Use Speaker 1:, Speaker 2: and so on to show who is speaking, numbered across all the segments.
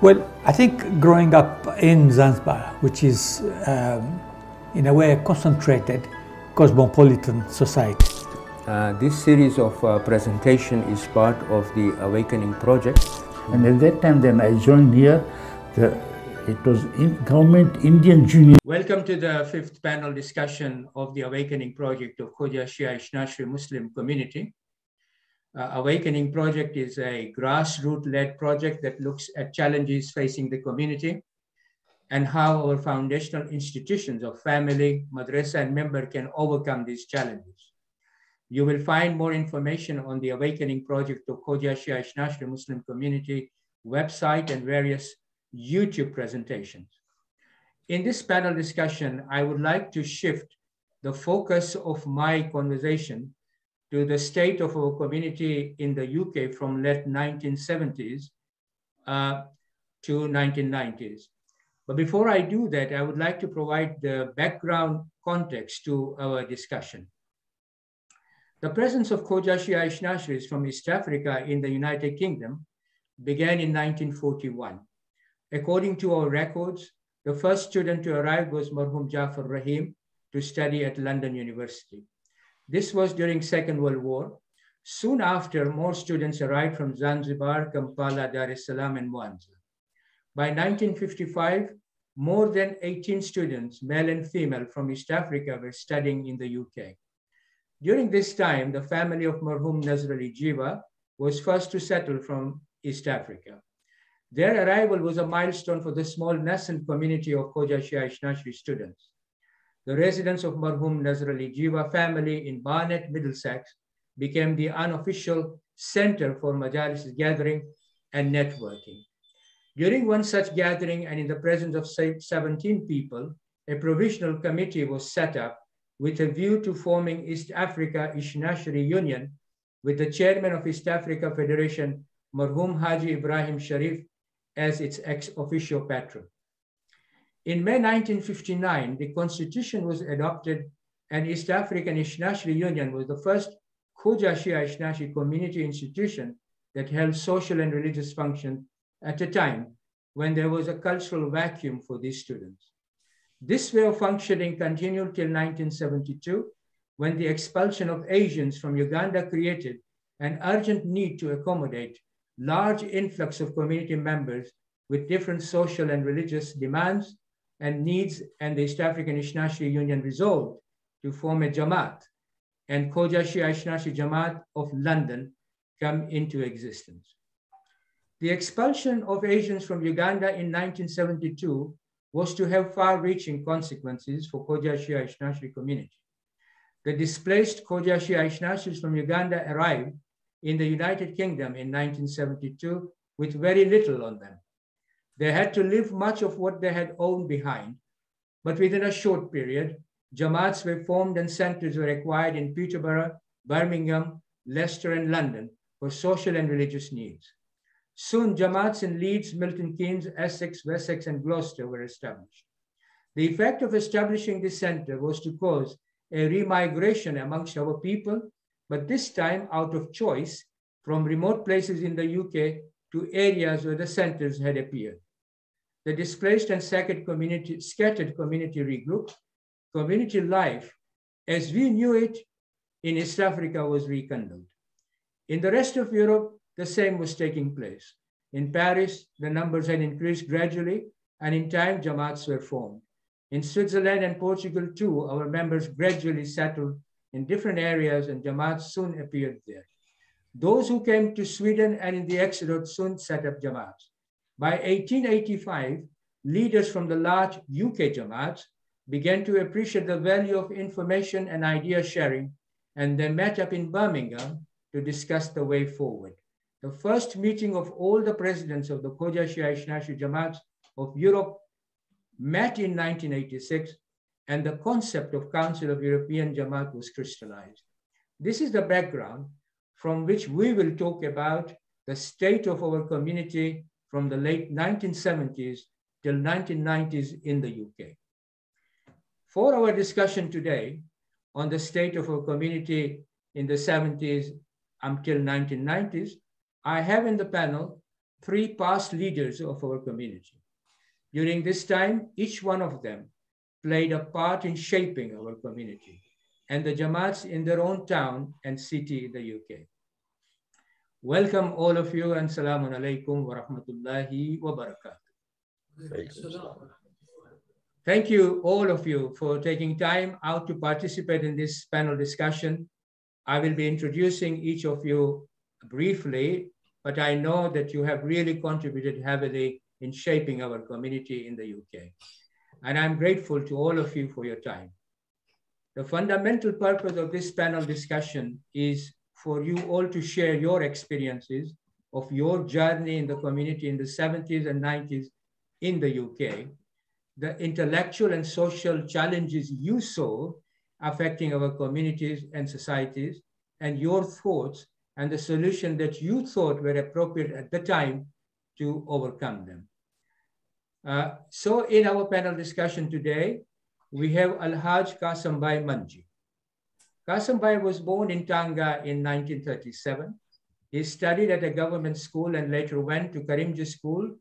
Speaker 1: Well, I think growing up in Zanzibar, which is in a way a concentrated cosmopolitan society.
Speaker 2: This series of presentation is part of the Awakening Project.
Speaker 3: And at that time, then I joined here. It was Government Indian Junior.
Speaker 4: Welcome to the fifth panel discussion of the Awakening Project of KHOJA SHI'A Muslim community. Awakening Project is a grassroots-led project that looks at challenges facing the community and how our foundational institutions of family, madrasa, and member can overcome these challenges. You will find more information on the Awakening Project of KHOJA SHI'A Muslim community website and various YouTube presentations. In this panel discussion, I would like to shift the focus of my conversation to the state of our community in the UK from late 1970s to 1990s. But before I do that, I would like to provide the background context to our discussion. The presence of KHOJA SHI'A from East Africa in the United Kingdom began in 1941. According to our records, the first student to arrive was Marhum Jafar Rahim to study at London University. This was during Second World War. Soon after, more students arrived from Zanzibar, Kampala, Dar es Salaam, and Mwanza. By 1955, more than 18 students, male and female, from East Africa were studying in the UK. During this time, the family of Marhum Nazr Ali Jiva was first to settle from East Africa. Their arrival was a milestone for the small nascent community of KHOJA SHI'A students. The residence of Marhum Nazr Ali Jiva family in Barnet, Middlesex became the unofficial center for majalis gathering and networking. During one such gathering and in the presence of 17 people, a provisional committee was set up with a view to forming East Africa Ishnashri Union with the chairman of East Africa Federation, Marhum Haji Ibrahim Sharif, as its ex-officio patron. In May 1959, the constitution was adopted and East African Ishnashri Union was the first KHOJA SHI'A community institution that held social and religious functions at a time when there was a cultural vacuum for these students. This way of functioning continued till 1972, when the expulsion of Asians from Uganda created an urgent need to accommodate large influx of community members with different social and religious demands and needs, and the East African Ishnashri Union resolved to form a Jamaat, and KHOJA SHI'A Jamaat of London come into existence. The expulsion of Asians from Uganda in 1972 was to have far-reaching consequences for KHOJA SHI'A community. The displaced KHOJA SHI'A from Uganda arrived in the United Kingdom in 1972 with very little on them. They had to leave much of what they had owned behind, but within a short period, Jamaats were formed and centers were acquired in Peterborough, Birmingham, Leicester, and London for social and religious needs. Soon, Jamaats in Leeds, Milton Keynes, Essex, Wessex, and Gloucester were established. The effect of establishing this center was to cause a remigration amongst our people, but this time out of choice from remote places in the UK to areas where the centers had appeared. The displaced and scattered community regrouped. Community life, as we knew it in East Africa, was rekindled. In the rest of Europe, the same was taking place. In Paris, the numbers had increased gradually, and in time, Jamaats were formed. In Switzerland and Portugal too, our members gradually settled in different areas, and Jamaats soon appeared there. Those who came to Sweden and in the exodus soon set up Jamaats. By 1885, leaders from the large UK Jamaats began to appreciate the value of information and idea sharing, and they met up in Birmingham to discuss the way forward. The first meeting of all the presidents of the KHOJA SHI'A Jamaats of Europe met in 1986, and the concept of Council of European Jamaat was crystallized. This is the background from which we will talk about the state of our community from the late 1970s till 1990s in the UK. For our discussion today on the state of our community in the 70s until 1990s, I have in the panel three past leaders of our community. During this time, each one of them played a part in shaping our community and the Jamaats in their own town and city in the UK. Welcome all of you and Assalamu alaikum wa rahmatullahi wa barakatuh. Thank you, all of you, for taking time out to participate in this panel discussion. I will be introducing each of you briefly, but I know that you have really contributed heavily in shaping our community in the UK. And I'm grateful to all of you for your time. The fundamental purpose of this panel discussion is for you all to share your experiences of your journey in the community in the 70s and 90s in the UK, the intellectual and social challenges you saw affecting our communities and societies, and your thoughts and the solution that you thought were appropriate at the time to overcome them. So in our panel discussion today, we have Alhaji Kassimbhai Manji. Kassimbhai was born in Tanga in 1937. He studied at a government school and later went to Karimji School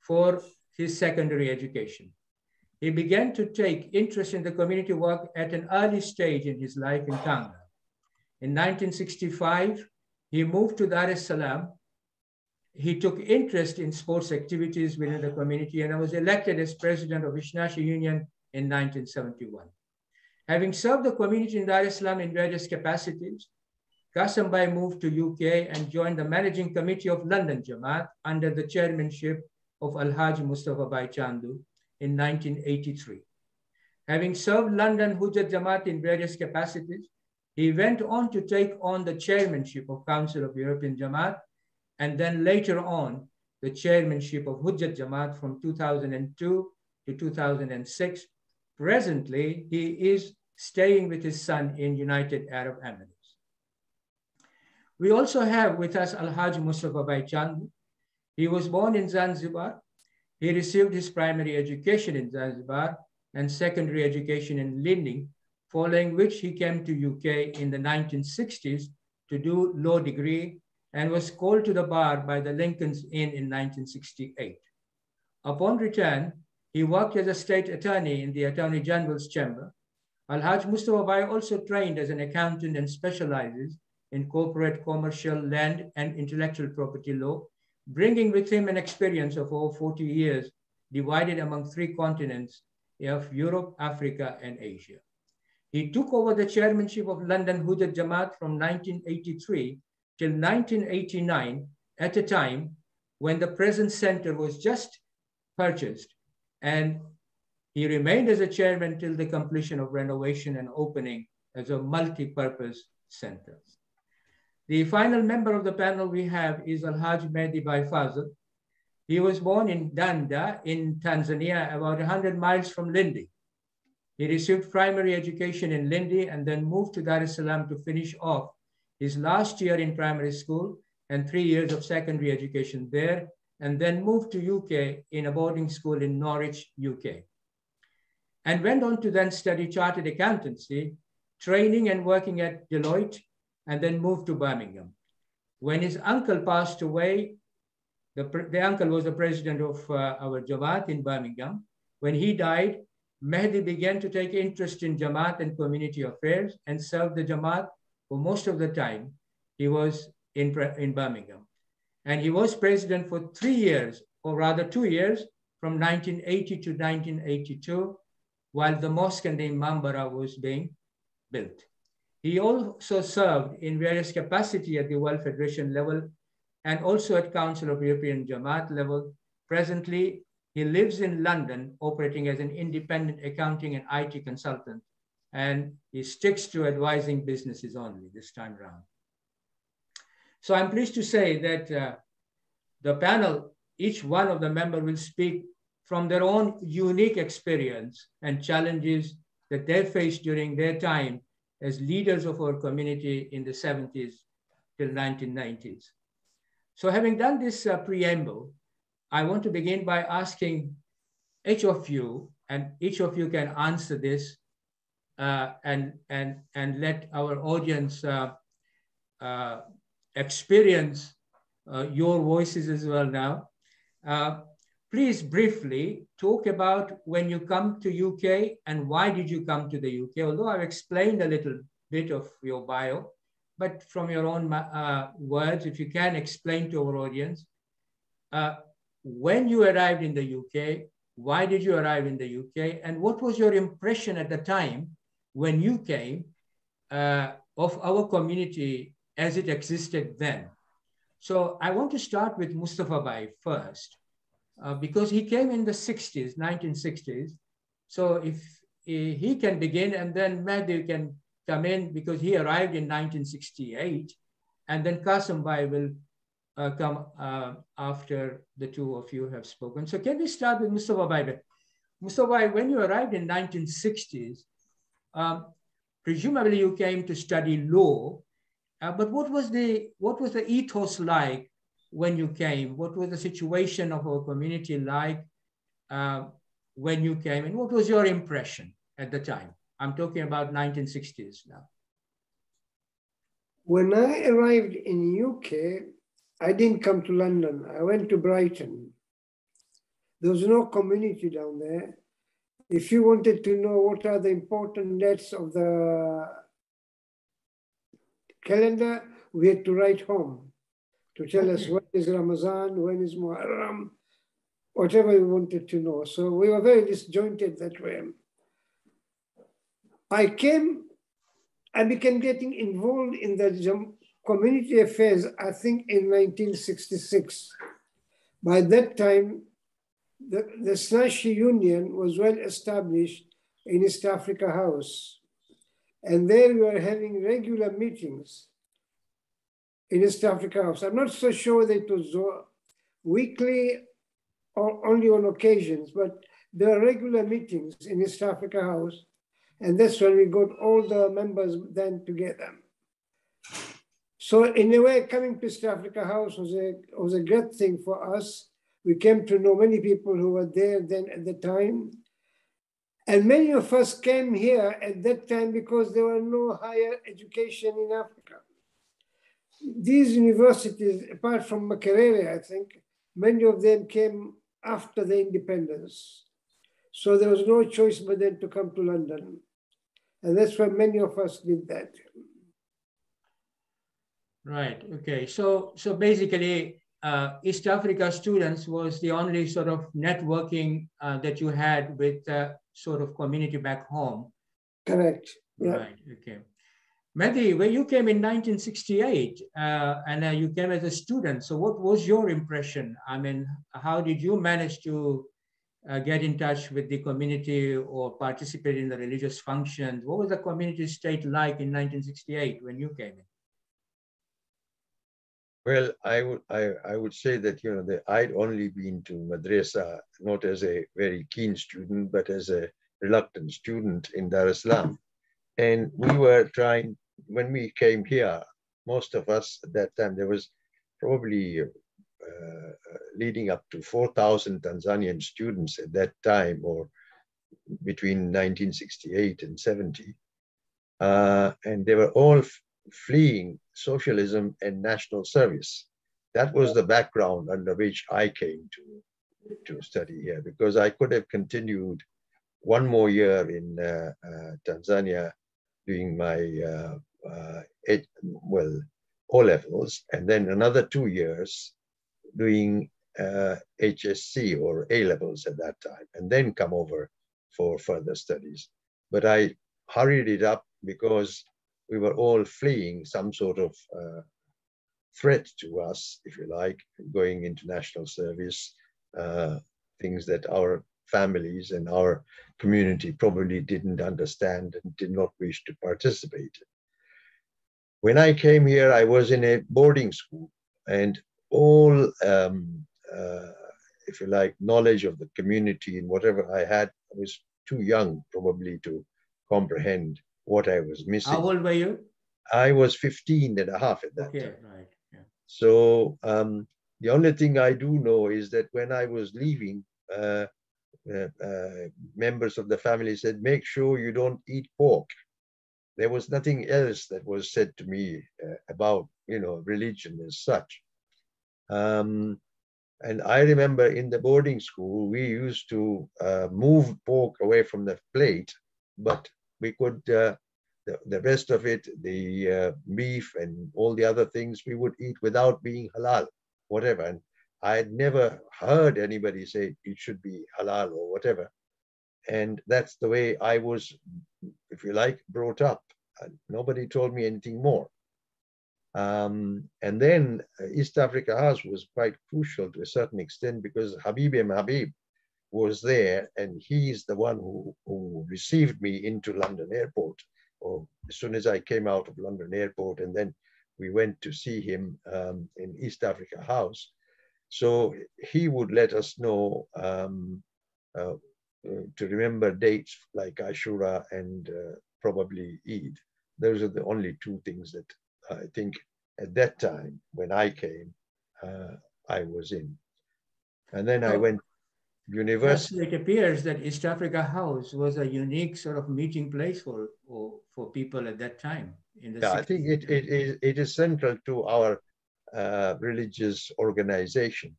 Speaker 4: for his secondary education. He began to take interest in the community work at an early stage in his life in Tanga. In 1965, he moved to Dar es Salaam. He took interest in sports activities within the community and was elected as president of ITHNA Union in 1971. Having served the community in Dar es Salaam in various capacities, Kassimbhai moved to UK and joined the managing committee of London Jamaat under the chairmanship of Alhaji Mustafabhai Chandoo in 1983. Having served London Hujjat Jamaat in various capacities, he went on to take on the chairmanship of Council of European Jamaat and then later on the chairmanship of Hujjat Jamaat from 2002 to 2006. Presently, he is staying with his son in United Arab Emirates. We also have with us Alhaji Mustafabhai Chandoo. He was born in Zanzibar. He received his primary education in Zanzibar and secondary education in Lindi, following which he came to UK in the 1960s to do law degree and was called to the bar by the Lincoln's Inn in 1968. Upon return, he worked as a state attorney in the Attorney General's chamber. Alhaji Mustafabhai also trained as an accountant and specializes in corporate, commercial, land, and intellectual property law, bringing with him an experience of over 40 years divided among 3 continents of Europe, Africa, and Asia. He took over the chairmanship of London Hujjat Jamaat from 1983 till 1989 at a time when the present center was just purchased, and he remained as a chairman till the completion of renovation and opening as a multi-purpose center. The final member of the panel we have is Alhaji Mehdibhai Fazal. He was born in Danda in Tanzania, about 100 miles from Lindi. He received primary education in Lindi and then moved to Dar es Salaam to finish off his last year in primary school and 3 years of secondary education there, and then moved to UK in a boarding school in Norwich, UK. And went on to then study chartered accountancy, training and working at Deloitte, and then moved to Birmingham. When his uncle passed away, the uncle was the president of our Jamaat in Birmingham. When he died, Mahdi began to take interest in Jamaat and community affairs and served the Jamaat for most of the time he was in Birmingham. And he was president for 3 years, or rather 2 years, from 1980 to 1982, while the mosque and the Imambara was being built. He also served in various capacity at the World Federation level and also at Council of European Jamaat level. Presently, he lives in London, operating as an independent accounting and IT consultant, and he sticks to advising businesses only this time around. So I'm pleased to say that the panel, each one of the members will speak from their own unique experience and challenges that they faced during their time as leaders of our community in the 70s till 1990s. So having done this preamble, I want to begin by asking each of you, and each of you can answer this and let our audience experience your voices as well now. Please briefly talk about when you come to UK and why did you come to the UK? Although I've explained a little bit of your bio, but from your own words, if you can explain to our audience, when you arrived in the UK, why did you arrive in the UK, and what was your impression at the time when you came of our community as it existed then? So I want to start with Mustafabhai first, because he came in the 60s, 1960s. So if he can begin, and then Mahdi can come in because he arrived in 1968, and then Kassimbhai will come after the two of you have spoken. So can we start with Mustafabhai? Mustafabhai, when you arrived in 1960s, presumably you came to study law, but what was the ethos like when you came? What was the situation of our community like when you came, and what was your impression at the time? I'm talking about 1960s now.
Speaker 5: When I arrived in UK, I didn't come to London. I went to Brighton. There was no community down there. If you wanted to know what are the important dates of the calendar, we had to write home to tell us when is Ramadan, when is Muharram, whatever we wanted to know. So we were very disjointed that way. I began getting involved in the community affairs, I think in 1966. By that time, the Snashi Union was well established in East Africa House. And there we were having regular meetings in East Africa House. I'm not so sure that it was weekly or only on occasions, but there are regular meetings in East Africa House. And that's when we got all the members then together. So in a way, coming to East Africa House was a great thing for us. We came to know many people who were there then at the time. And many of us came here at that time because there were no higher education in Africa. These universities, apart from Makerere, I think, many of them came after the independence. So there was no choice but then to come to London. And that's why many of us did that.
Speaker 4: Right, okay. So basically, East Africa students was the only sort of networking that you had with sort of community back home.
Speaker 5: Correct, yeah.
Speaker 4: Right, okay. Mahdi, when you came in 1968 and you came as a student, so what was your impression? I mean, how did you manage to get in touch with the community or participate in the religious functions? What was the community state like in 1968 when you came in?
Speaker 6: Well, I would say that, you know, that I'd only been to madrasa, not as a very keen student, but as a reluctant student in Dar es Salaam. And we were trying, when we came here, most of us at that time, there was probably leading up to 4,000 Tanzanian students at that time, or between 1968 and 70. And they were all fleeing socialism and national service. That was the background under which I came to study here, because I could have continued one more year in Tanzania doing my O-levels, and then another 2 years doing HSC or A-levels at that time, and then come over for further studies. But I hurried it up because we were all fleeing some sort of threat to us, if you like, going into national service, things that our families and our community probably didn't understand and did not wish to participate in. When I came here, I was in a boarding school, and all, if you like, knowledge of the community and whatever I had, I was too young probably to comprehend what I was missing.
Speaker 4: How old were you?
Speaker 6: I was 15 and a half at that time.
Speaker 4: Right. Yeah.
Speaker 6: So the only thing I do know is that when I was leaving, members of the family said, make sure you don't eat pork. There was nothing else that was said to me about, you know, religion as such. And I remember in the boarding school, we used to move pork away from the plate, but we could, the rest of it, the beef and all the other things, we would eat without being halal, whatever. And I had never heard anybody say it should be halal or whatever. And that's the way I was, if you like, brought up. Nobody told me anything more. And then East Africa House was quite crucial to a certain extent because Habib was there, and he's the one who received me into London Airport, or as soon as I came out of London Airport, and then we went to see him in East Africa House. So he would let us know to remember dates like Ashura and probably Eid. Those are the only two things that I think at that time when I came, I was in. And then I went university.
Speaker 4: Yes, it appears that East Africa House was a unique sort of meeting place for people at that time. In the 60s.
Speaker 6: I think it is central to our religious organization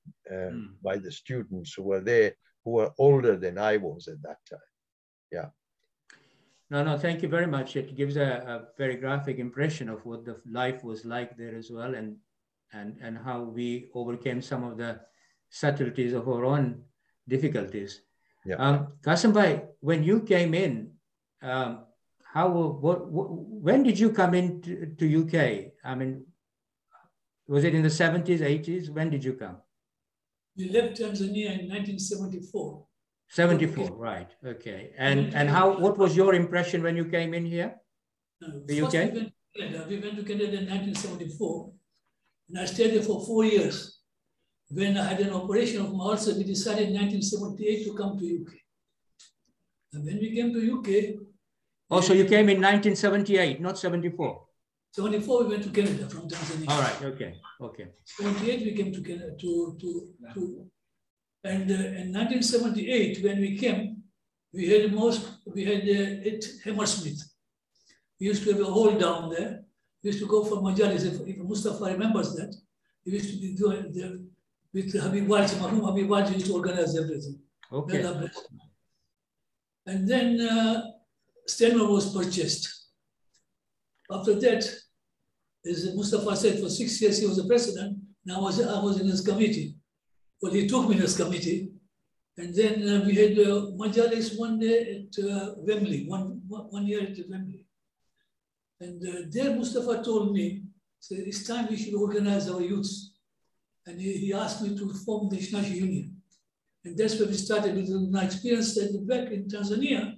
Speaker 6: by the students who were there, who were older than I was at that time. Yeah.
Speaker 4: No, thank you very much. It gives a very graphic impression of what the life was like there as well, and how we overcame some of the subtleties of our own difficulties.
Speaker 6: Yeah.
Speaker 4: Kassimbhai, when you came in, when did you come into UK? I mean, was it in the 70s, 80s? When did you come?
Speaker 7: We left Tanzania in 1974.
Speaker 4: 74, right? Okay. And what was your impression when you came in here? The UK?
Speaker 7: We went to Canada in 1974, and I stayed there for 4 years. When I had an operation of my ulcer, we decided in 1978 to come to UK. And when we came to UK...
Speaker 4: Oh, so you came in 1978, not 74?
Speaker 7: 74, we went to Canada from Tanzania.
Speaker 4: All right, okay.
Speaker 7: 78, we came to Canada, and in 1978, when we came, we had at Hammersmith. We used to have a hall down there. We used to go for majalis, if Mustafa remembers that. We used to be doing there with Habib Walji, Mahmoud Habib Walji used to organize everything.
Speaker 4: Okay.
Speaker 7: And then Stanmore was purchased. After that, as Mustafa said, for 6 years he was the president. Now I was in his committee. Well, he took me in his committee. And then we had majalis one day at Wembley, one year at Wembley. And there Mustafa told me, so it's time we should organize our youths. And he asked me to form the National Union. And that's where we started with my experience that back in Tanzania.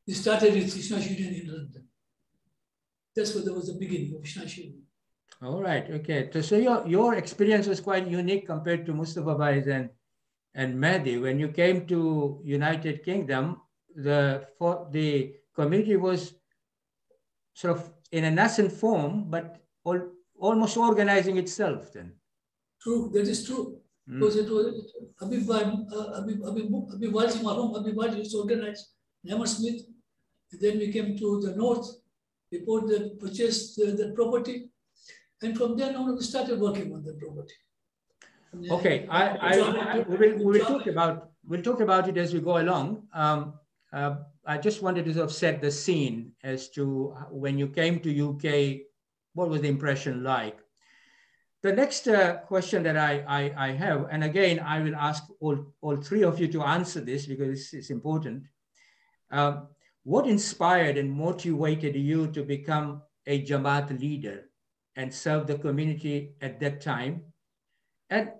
Speaker 7: We started with National Union in London. That's where there was the beginning of National Union.
Speaker 4: All right, okay. So your experience was quite unique compared to Mustafabhai's and Mahdi. When you came to United Kingdom, the community was sort of in a nascent form, but almost organizing itself then.
Speaker 7: True, that is true. Because it was Habib Walji used to organize Hammersmith. And then we came to the north, we purchased the property. And from then on, we started working on the property.
Speaker 4: Okay, we'll talk about it as we go along. I just wanted to sort of set the scene as to when you came to UK, what was the impression like? The next question that I have, and again, I will ask all three of you to answer this because it's important. What inspired and motivated you to become a Jamaat leader and serve the community at that time? And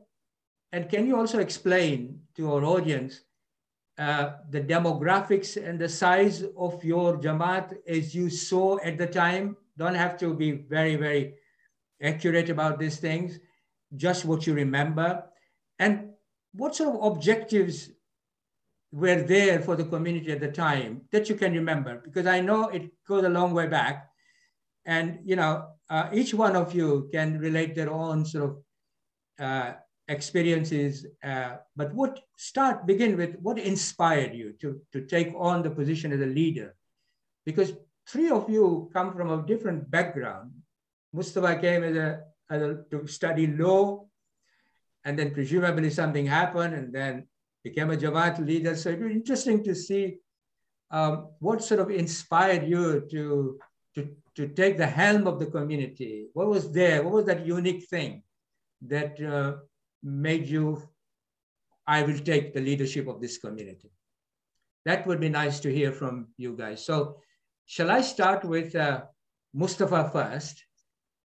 Speaker 4: can you also explain to our audience the demographics and the size of your Jamaat as you saw at the time? Don't have to be very, very accurate about these things, just what you remember. And what sort of objectives were there for the community at the time that you can remember? Because I know it goes a long way back. And, you know, each one of you can relate their own sort of experiences. But begin with what inspired you to take on the position as a leader? Because three of you come from a different background. Mustafa came to study law, and then presumably something happened, and then became a Jamaat leader. So it was interesting to see what sort of inspired you to take the helm of the community. What was there? What was that unique thing that made you, I will take the leadership of this community? That would be nice to hear from you guys. So shall I start with Mustafa first,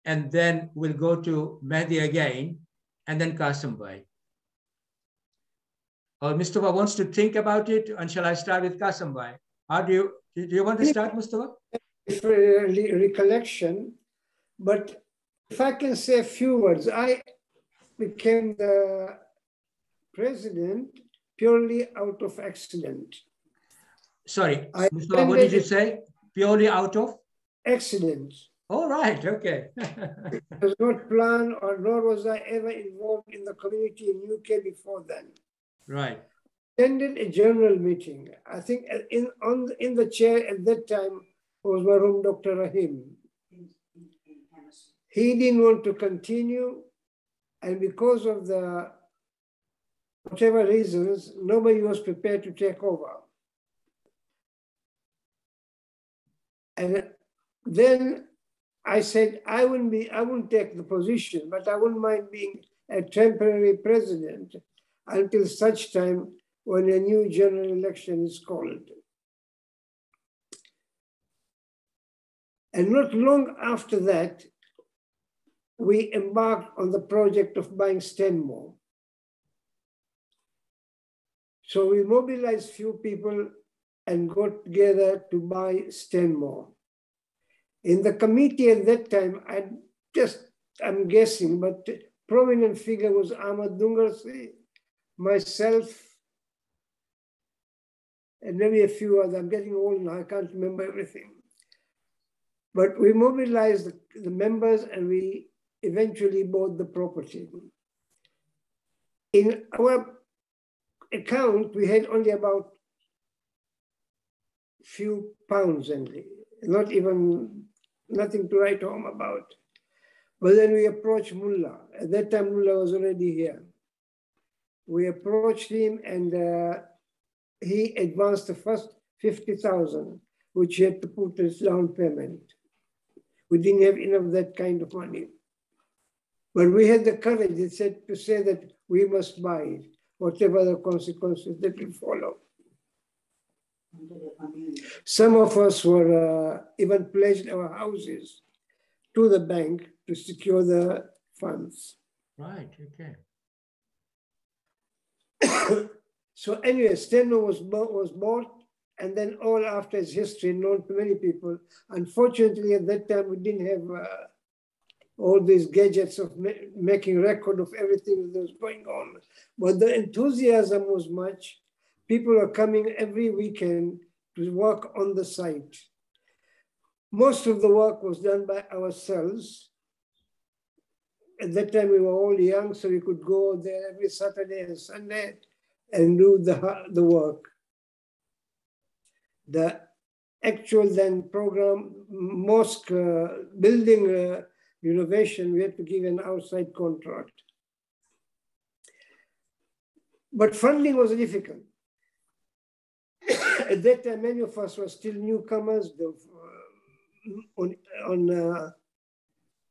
Speaker 4: and then we'll go to Mahdi again, and then Kassimbhai? Or Mustafa wants to think about it, and shall I start with Kassimbhai? How do you want to start, Mustafa?
Speaker 5: Recollection, but if I can say a few words, I became the president purely out of accident.
Speaker 4: Sorry, Mustafa, what did you say? Purely out of?
Speaker 5: Accident.
Speaker 4: All right, okay.
Speaker 5: It was not planned, or nor was I ever involved in the community in UK before then.
Speaker 4: Right.
Speaker 5: Attended a general meeting. I think in the chair at that time was Marhum Dr. Rahim. He didn't want to continue, and because of the whatever reasons, nobody was prepared to take over. And then I said, I wouldn't take the position, but I wouldn't mind being a temporary president until such time when a new general election is called. And not long after that, we embarked on the project of buying Stenmore. So we mobilized few people and got together to buy Stenmore. In the committee at that time, I'm guessing, but prominent figure was Ahmad Dungarsi, myself, and maybe a few others. I'm getting old now, I can't remember everything. But we mobilized the members, and we eventually bought the property. In our account, we had only about few pounds only, nothing to write home about. But then we approached Mullah. At that time, Mullah was already here. We approached him, and he advanced the first 50,000, which he had to put as down payment. We didn't have enough of that kind of money. But we had the courage, to say that we must buy it, whatever the consequences that will follow. Some of us were even pledged our houses to the bank to secure the funds.
Speaker 4: Right, okay.
Speaker 5: So anyway, Stenmore was bought, and then all after is history, known to many people. Unfortunately, at that time, we didn't have all these gadgets of making record of everything that was going on. But the enthusiasm was much. People are coming every weekend to work on the site. Most of the work was done by ourselves. At that time, we were all young, so we could go there every Saturday and Sunday and do the work. The actual then program, mosque building renovation, we had to give an outside contract. But funding was difficult. At that time, many of us were still newcomers on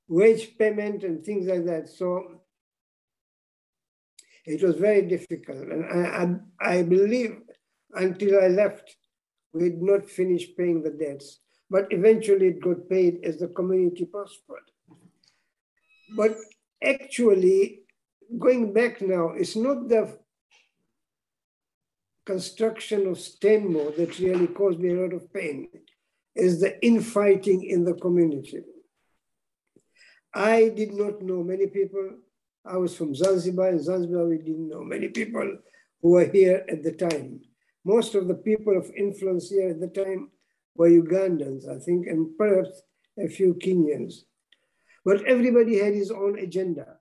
Speaker 5: wage payment and things like that. So it was very difficult. And I believe until I left, we had not finished paying the debts. But eventually it got paid as the community prospered. But actually, going back now, it's not the construction of Stenmore that really caused me a lot of pain, is the infighting in the community. I did not know many people. I was from Zanzibar. In Zanzibar, we didn't know many people who were here at the time. Most of the people of influence here at the time were Ugandans, I think, and perhaps a few Kenyans. But everybody had his own agenda.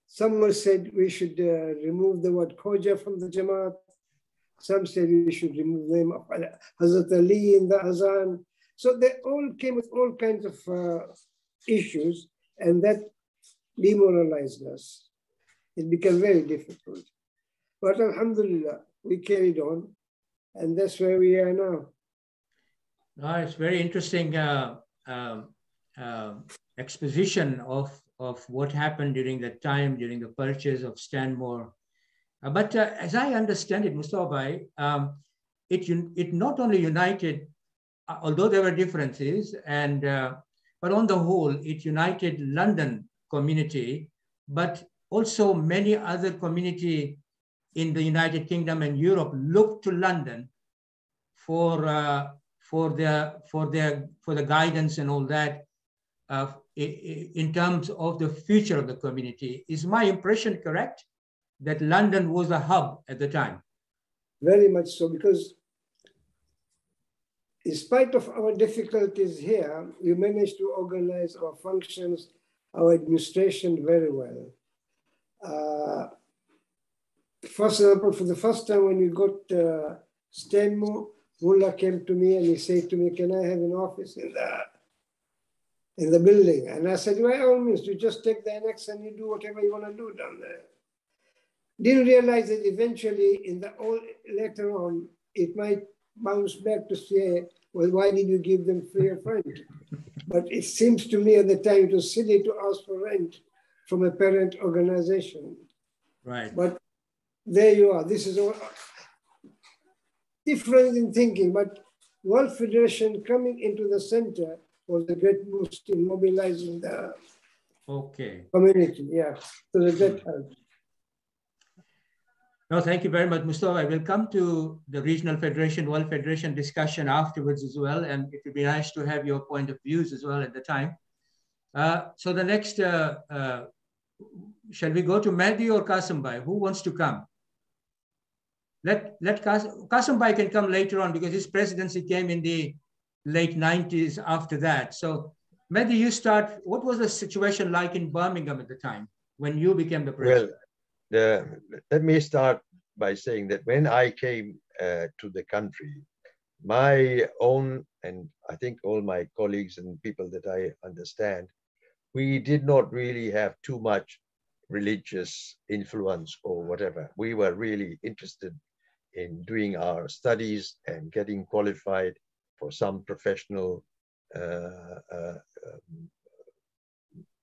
Speaker 5: Someone said we should remove the word KHOJA from the Jamaat. Some said we should remove the name of Hazrat Ali in the Azan. So they all came with all kinds of issues, and that demoralized us. it became very difficult. But Alhamdulillah, we carried on, and that's where we are now.
Speaker 4: No, it's very interesting exposition of what happened during that time, during the purchase of Stanmore. But as I understand it, Mustafabhai, it not only united, although there were differences, and but on the whole, it united London community, but also many other community in the United Kingdom and Europe looked to London for the guidance and all that in terms of the future of the community. Is my impression correct that London was the hub at the time?
Speaker 5: Very much so, because in spite of our difficulties here, we managed to organize our functions, our administration very well. For example, for the first time when we got Stanmore, Mullah came to me and he said to me, "Can I have an office in the building?" And I said, "By all means, you just take the annex and you do whatever you want to do down there." Didn't realize that eventually, later on, it might bounce back to say, "Well, why did you give them free of rent?" But it seems to me at the time it was silly to ask for rent from a parent organization.
Speaker 4: Right.
Speaker 5: But there you are. This is all different in thinking, but World Federation coming into the center was a great boost in mobilizing the community. Yeah, so that helped.
Speaker 4: No, thank you very much, Mustafa. I will come to the Regional Federation, World Federation discussion afterwards as well, and it would be nice to have your point of views as well at the time. So the next, shall we go to Mahdi or Kassimbhai? Who wants to come? Let Kassimbhai can come later on because his presidency came in the late 90s after that. So Mahdi, you start. What was the situation like in Birmingham at the time when you became the president?
Speaker 6: Well, let me start by saying that when I came to the country, my own, and I think all my colleagues and people that I understand, we did not really have too much religious influence or whatever. We were really interested in doing our studies and getting qualified for some professional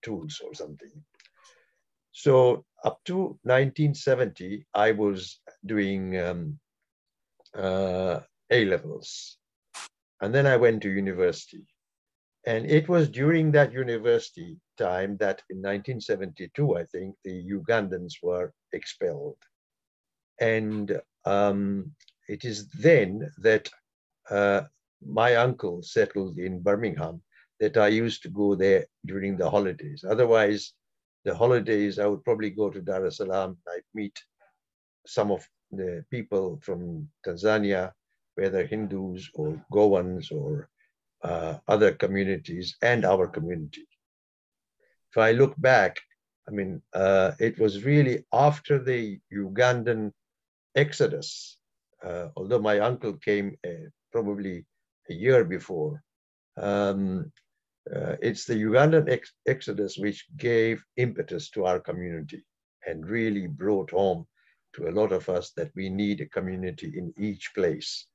Speaker 6: tools or something. So up to 1970, I was doing A-levels. And then I went to university. And it was during that university time that in 1972, I think, the Ugandans were expelled. And it is then that my uncle settled in Birmingham, that I used to go there during the holidays. Otherwise, the holidays, I would probably go to Dar es Salaam. I'd meet some of the people from Tanzania, whether Hindus or Goans or other communities and our community. If I look back, I mean, it was really after the Ugandan exodus, although my uncle came probably a year before, it's the Ugandan exodus which gave impetus to our community and really brought home to a lot of us that we need a community in each place.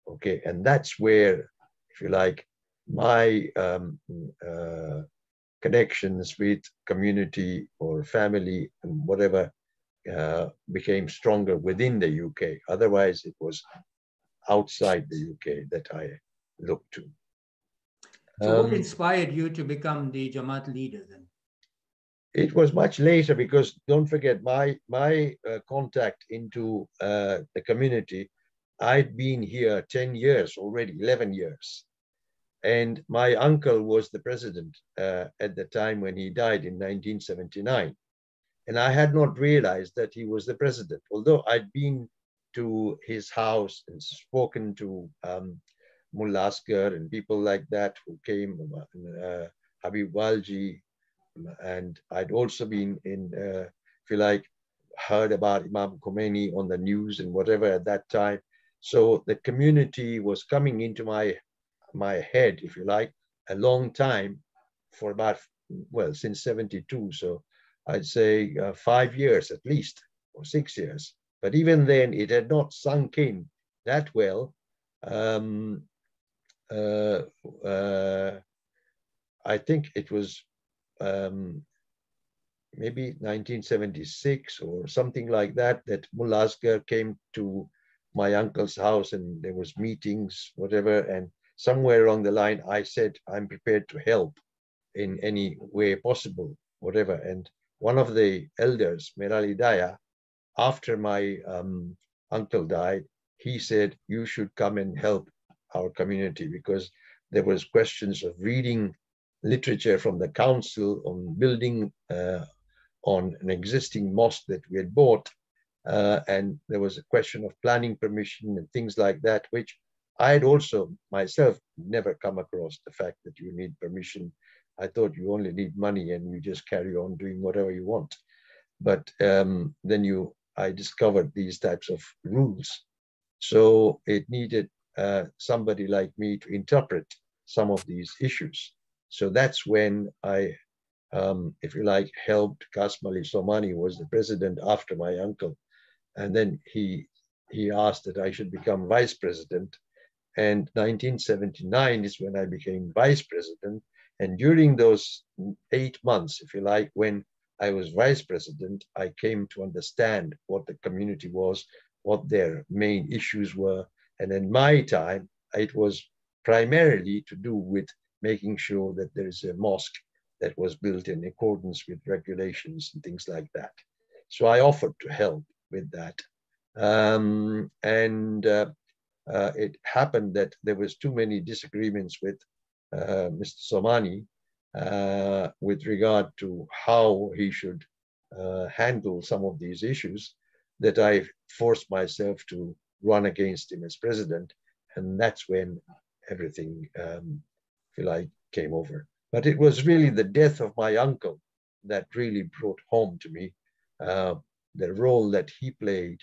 Speaker 6: Okay, and that's where, if you like, my connections with community or family and whatever became stronger within the UK. Otherwise, it was outside the UK that I looked to.
Speaker 4: So what inspired you to become the Jamaat leader then?
Speaker 6: It was much later because don't forget my contact into the community. I'd been here 10 years already, 11 years. And my uncle was the president at the time when he died in 1979. And I had not realized that he was the president, although I'd been to his house and spoken to Mullah Asghar and people like that who came, Habib Walji, and I'd also been in, if you like, heard about Imam Khomeini on the news and whatever at that time. So the community was coming into my head, if you like, a long time for about, well, since 72. So I'd say 5 years at least, or 6 years. But even then, it had not sunk in that well. I think it was maybe 1976 or something like that, that Mullah Asghar came to my uncle's house and there was meetings, whatever. And somewhere along the line, I said, I'm prepared to help in any way possible, whatever. And one of the elders, Merali Daya, after my uncle died, he said, you should come and help our community, because there was questions of reading literature from the council on building on an existing mosque that we had bought. And there was a question of planning permission and things like that, which I had also myself never come across, the fact that you need permission. I thought you only need money and you just carry on doing whatever you want. But then I discovered these types of rules. So it needed somebody like me to interpret some of these issues. So that's when I, if you like, helped. Qasim Ali Somani was the president after my uncle. And then he asked that I should become vice president. And 1979 is when I became vice president. And during those 8 months, if you like, when I was vice president, I came to understand what the community was, what their main issues were. And in my time, it was primarily to do with making sure that there is a mosque that was built in accordance with regulations and things like that. So I offered to help with that. It happened that there was too many disagreements with Mr. Somani with regard to how he should handle some of these issues, that I forced myself to run against him as president. And that's when everything, if you like, came over. But it was really the death of my uncle that really brought home to me the role that he played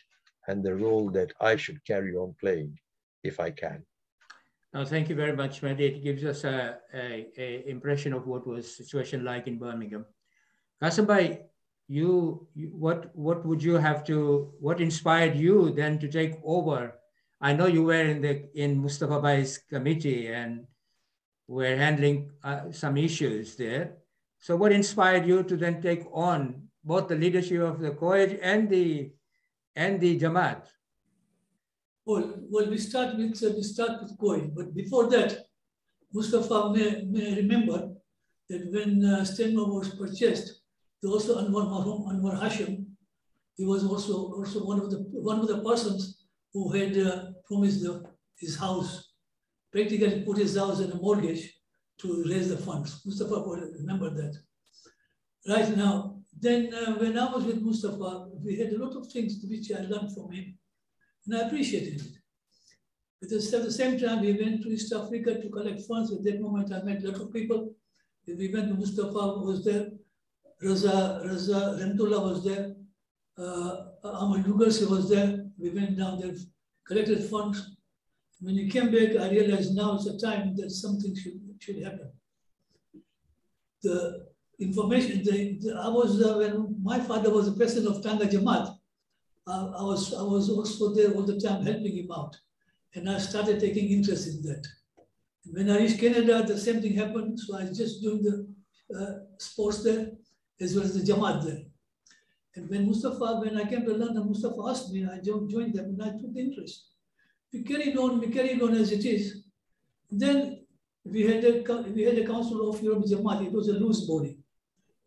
Speaker 6: and the role that I should carry on playing if I can.
Speaker 4: Thank you very much, Mahdi. It gives us a impression of what was the situation like in Birmingham. Kassimbhai, what inspired you then to take over? I know you were in Mustafabhai's committee and were handling some issues there. So what inspired you to then take on both the leadership of the COHOJA and the Jamaat?
Speaker 7: Well, we start with COHOJA, but before that, Mustafa may remember that when Stenma was purchased, there was also Anwar Hashim. He was also one of the persons who had promised his house, practically put his house in a mortgage to raise the funds. Mustafa will remember that. Right now, then when I was with Mustafa, we had a lot of things which I learned from him, and I appreciated it. At the same time, we went to East Africa to collect funds. At that moment, I met a lot of people. We went to Mustafa was there, Raza Remtullah was there, Ahmad Dugarsi was there. We went down there, collected funds. When you came back, I realized now it's a time that something should happen. The information, when my father was the president of Tanga Jamaat, I was also there all the time helping him out. And I started taking interest in that. And when I reached Canada, the same thing happened. So I was just doing the sports there, as well as the Jamaat there. And when I came to London, Mustafa asked me, I joined them and I took interest. We carried on as it is. Then we had a Council of Europe Jamaat. It was a loose body.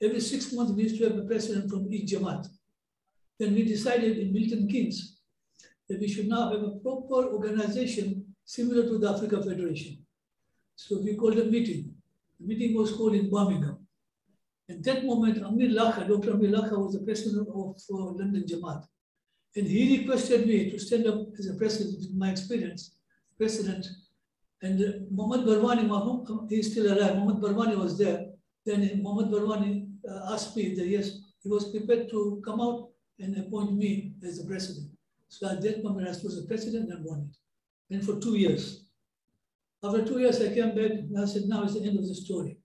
Speaker 7: Every 6 months, we used to have a president from each Jamaat. Then we decided in Milton Keynes that we should now have a proper organization similar to the Africa Federation. So we called a meeting. The meeting was called in Birmingham. At that moment, Dr. Amir Lakha was the president of London Jamaat. And he requested me to stand up as a president with my experience, president. And Mohammad Barwani, he is still alive, Mohammad Barwani was there. Then Mohammad Barwani asked me that yes, he was prepared to come out and appoint me as the president. So at that moment, I was the president and won it. And for 2 years. After 2 years, I came back and I said, now is the end of the story.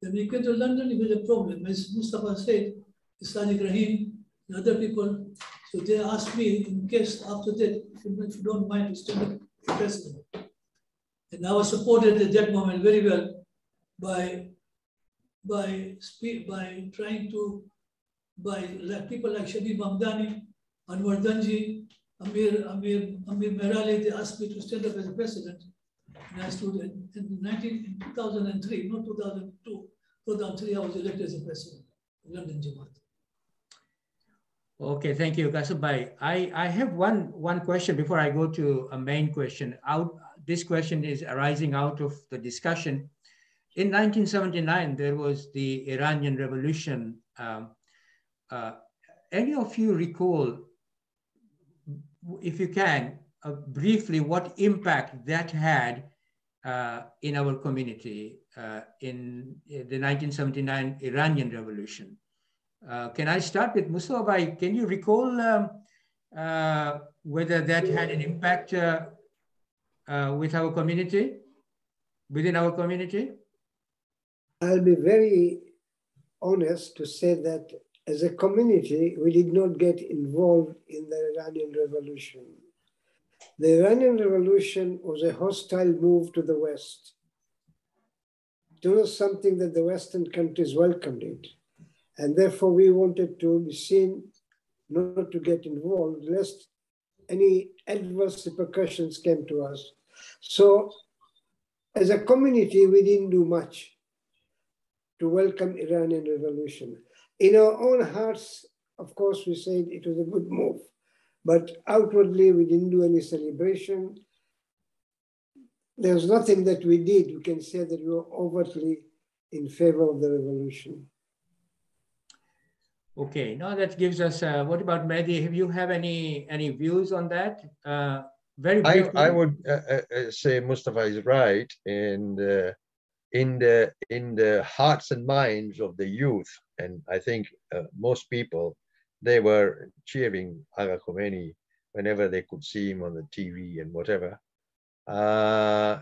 Speaker 7: Then we came to London, we had a problem. As Mustafa said, Sadiq Rahim, and other people. So they asked me, in case after that, if you don't mind to stand up for president. And I was supported at that moment very well by like people like Shabib Hamdani, Anwar Danji, Amir Merali. They asked me to stand up as a president. And I stood in 2003, not 2002, 2003, I was elected as a president of London Jamaat.
Speaker 4: Okay, thank you, Kassimbhai. I have one question before I go to a main question. This question is arising out of the discussion. In 1979, there was the Iranian Revolution. Any of you recall, if you can, briefly what impact that had in our community in the 1979 Iranian Revolution? Can I start with Mustafabhai? Can you recall whether that had an impact with our community, within our community?
Speaker 5: I'll be very honest to say that as a community, we did not get involved in the Iranian Revolution. The Iranian Revolution was a hostile move to the West. It was something that the Western countries welcomed it. And therefore, we wanted to be seen not to get involved, lest any adverse repercussions came to us. So, as a community, we didn't do much to welcome Iranian Revolution. In our own hearts, of course, we said it was a good move, but outwardly, we didn't do any celebration. There's nothing that we did. We can say that we were overtly in favor of the revolution.
Speaker 4: Okay, now that gives us, what about Mahdi? Have you have any views on that? Very briefly.
Speaker 6: I would say Mustafa is right, and in the hearts and minds of the youth, and I think most people, they were cheering Agha Khomeini whenever they could see him on the TV and whatever. I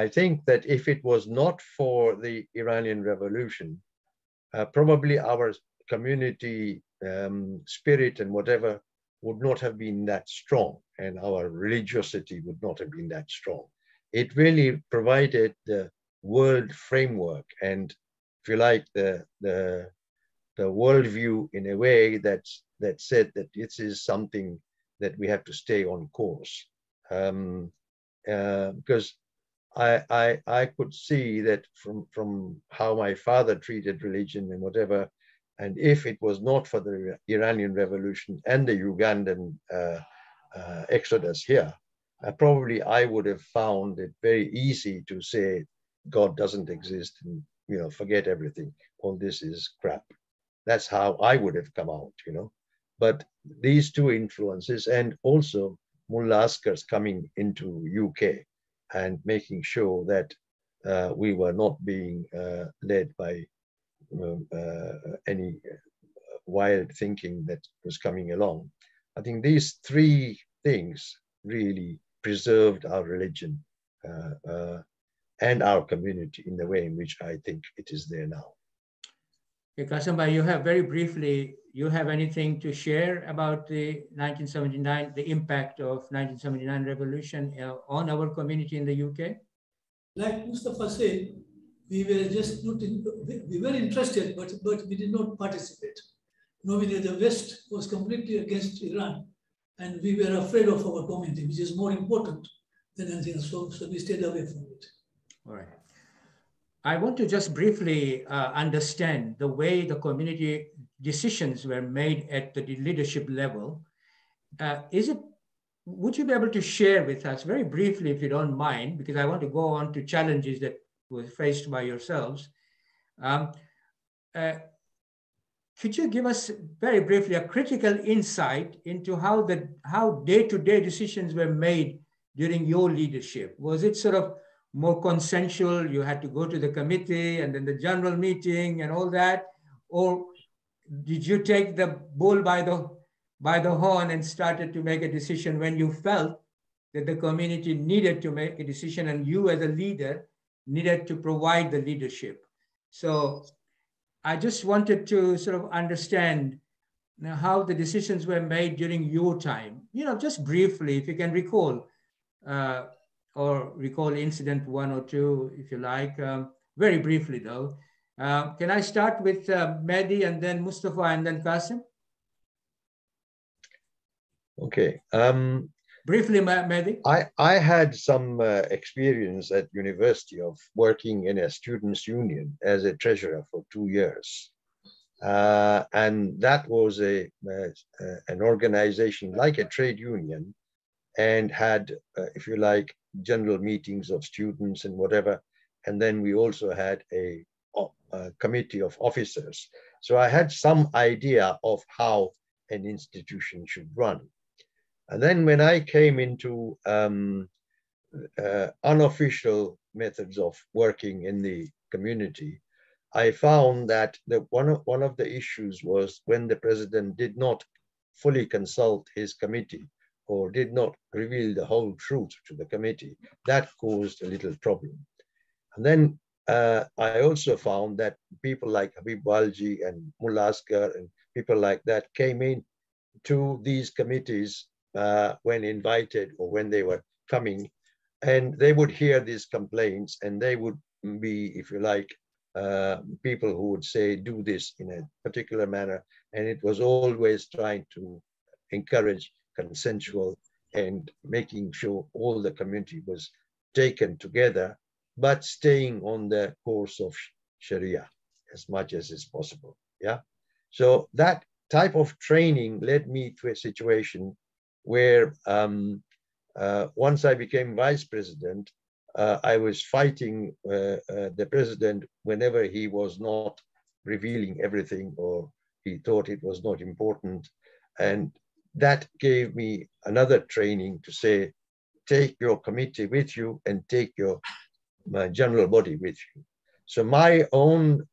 Speaker 6: think that if it was not for the Iranian Revolution, probably our community spirit and whatever would not have been that strong, and our religiosity would not have been that strong. It really provided the world framework and, if you like, the worldview in a way that said that this is something that we have to stay on course. Because I could see that from how my father treated religion and whatever, and if it was not for the Iranian Revolution and the Ugandan exodus here, probably I would have found it very easy to say God doesn't exist and, you know, forget everything. All this is crap. That's how I would have come out, you know. But these two influences, and also Mullah Askar's coming into UK and making sure that we were not being led by any wild thinking that was coming along. I think these three things really preserved our religion and our community in the way in which I think it is there now.
Speaker 4: Okay, Kassimbhai, you have very briefly, you have anything to share about the 1979, the impact of 1979 revolution on our community in the UK?
Speaker 7: Like Mustafa said, we were just not we were interested, but we did not participate. Knowing that the West was completely against Iran, and we were afraid of our community, which is more important than anything else. So we stayed away from it.
Speaker 4: All right. I want to just briefly understand the way the community decisions were made at the leadership level. Would you be able to share with us very briefly, if you don't mind, because I want to go on to challenges that were faced by yourselves. Could you give us very briefly a critical insight into how day-to-day decisions were made during your leadership? Was it sort of more consensual? You had to go to the committee and then the general meeting and all that? Or did you take the bull by the horn and started to make a decision when you felt that the community needed to make a decision and you as a leader needed to provide the leadership? So I just wanted to sort of understand how the decisions were made during your time. Just briefly, if you can recall, or recall incident one or two, if you like, very briefly though. Can I start with Mahdi and then Mustafa and then Qasim?
Speaker 6: Okay.
Speaker 4: Briefly, Mahdi.
Speaker 6: I had some experience at university of working in a students' union as a treasurer for 2 years. And that was an organization like a trade union, and had, if you like, general meetings of students and whatever. And then we also had a committee of officers. So I had some idea of how an institution should run. And then when I came into unofficial methods of working in the community, I found that one of the issues was when the president did not fully consult his committee or did not reveal the whole truth to the committee. That caused a little problem. And then I also found that people like Habib Walji and Mullah Asghar and people like that came in to these committees when invited or when they were coming, and they would hear these complaints, and they would be, if you like, people who would say, do this in a particular manner. And it was always trying to encourage consensual and making sure all the community was taken together, but staying on the course of Sharia as much as is possible. Yeah. So that type of training led me to a situation where once I became vice president, I was fighting the president whenever he was not revealing everything or he thought it was not important. And that gave me another training to say, take your committee with you and take your general body with you. So my own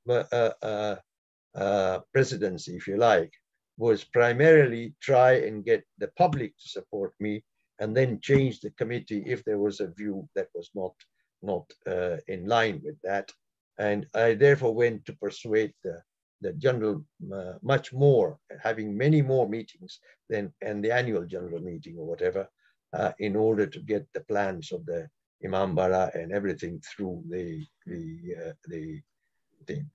Speaker 6: presidency, if you like, was primarily try and get the public to support me, and then change the committee if there was a view that was not in line with that. And I therefore went to persuade the general much more, having many more meetings than and the annual general meeting or whatever, in order to get the plans of the Imam Bara and everything through the thing.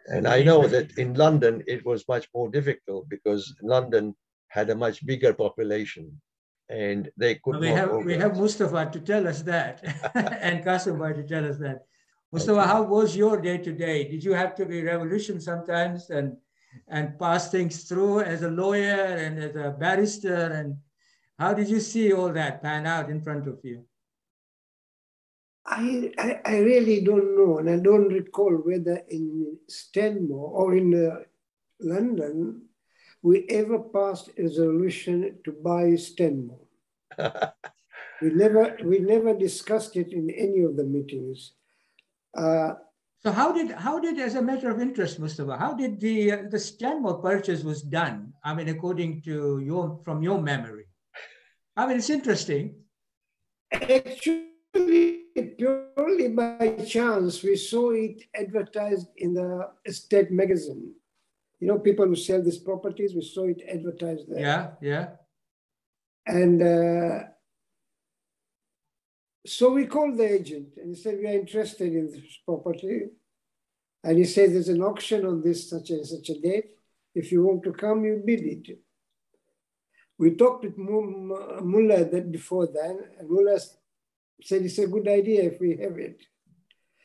Speaker 6: And I know that in London it was much more difficult because London had a much bigger population. And they could
Speaker 4: we have Mustafa to tell us that, and Kassimbhai to tell us that. Mustafa, okay. How was your day-to-day? Did you have to be revolution sometimes and pass things through as a lawyer and as a barrister? And how did you see all that pan out in front of you?
Speaker 5: I really don't know, and I don't recall whether in Stanmore or in London we ever passed a resolution to buy Stanmore. we never discussed it in any of the meetings.
Speaker 4: So how did, as a matter of interest, Mustafa, how did the Stanmore purchase was done? I mean, according to from your memory. I mean, it's interesting.
Speaker 5: Actually, purely by chance, we saw it advertised in the estate magazine. You know, people who sell these properties, we saw it advertised there.
Speaker 4: Yeah, yeah.
Speaker 5: And so we called the agent and he said, we are interested in this property. And he said, there's an auction on this such and such a date. If you want to come, you bid it. We talked with Mullah before then, and Mullah said it's a good idea if we have it.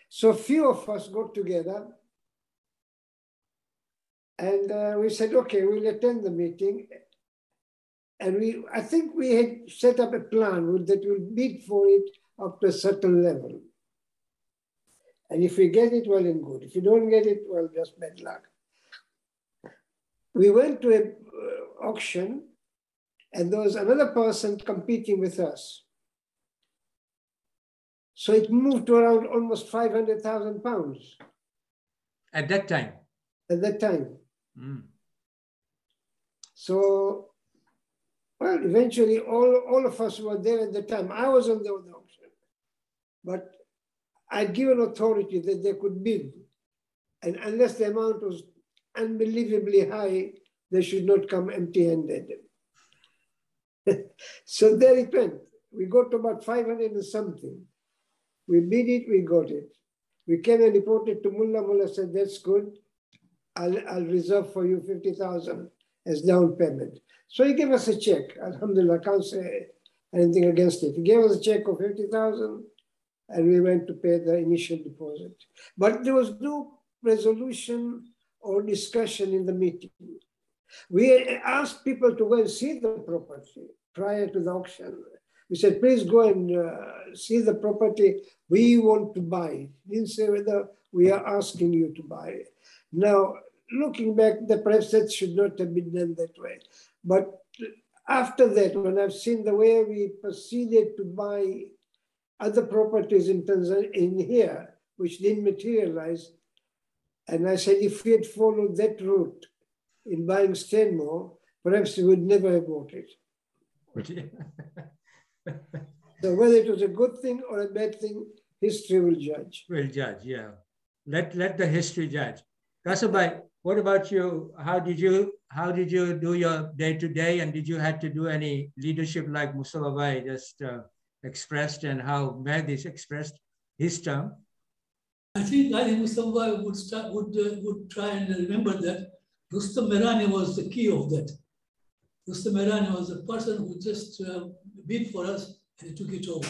Speaker 5: So a few of us got together and we said, okay, we'll attend the meeting. And I think we had set up a plan that we'll bid for it up to a certain level. And if we get it, well and good. If you don't get it, well, just bad luck. We went to an auction and there was another person competing with us. So it moved to around almost £500,000.
Speaker 4: At that time?
Speaker 5: At that time.
Speaker 4: Mm.
Speaker 5: So, well, eventually all of us were there at the time. I was on the auction, but I'd given authority that they could bid. And unless the amount was unbelievably high, they should not come empty-handed. So there it went. We got to about 500 and something. We bid it, we got it. We came and reported to Mullah. Mullah said, that's good. I'll reserve for you 50,000 as down payment. So he gave us a check. Alhamdulillah, I can't say anything against it. He gave us a check of 50,000 and we went to pay the initial deposit. But there was no resolution or discussion in the meeting. We asked people to go and see the property prior to the auction. We said, please go and see the property. We want to buy it. Didn't say whether we are asking you to buy it. Now, looking back, perhaps that should not have been done that way. But after that, when I've seen the way we proceeded to buy other properties in Tanzania, in here, which didn't materialize, and I said, if we had followed that route in buying Stanmore, perhaps we would never have bought it. So whether it was a good thing or a bad thing, history will judge.
Speaker 4: Will judge, yeah. Let the history judge. Kassimbhai, what about you? How did you do your day-to-day, and did you have to do any leadership like Mustafabhai just expressed, and how Mahdi expressed his term?
Speaker 7: I think Mustafabhai would try and remember that Rustam Merani was the key of that. Rustam Merani was the person who just bid for us and he took it over.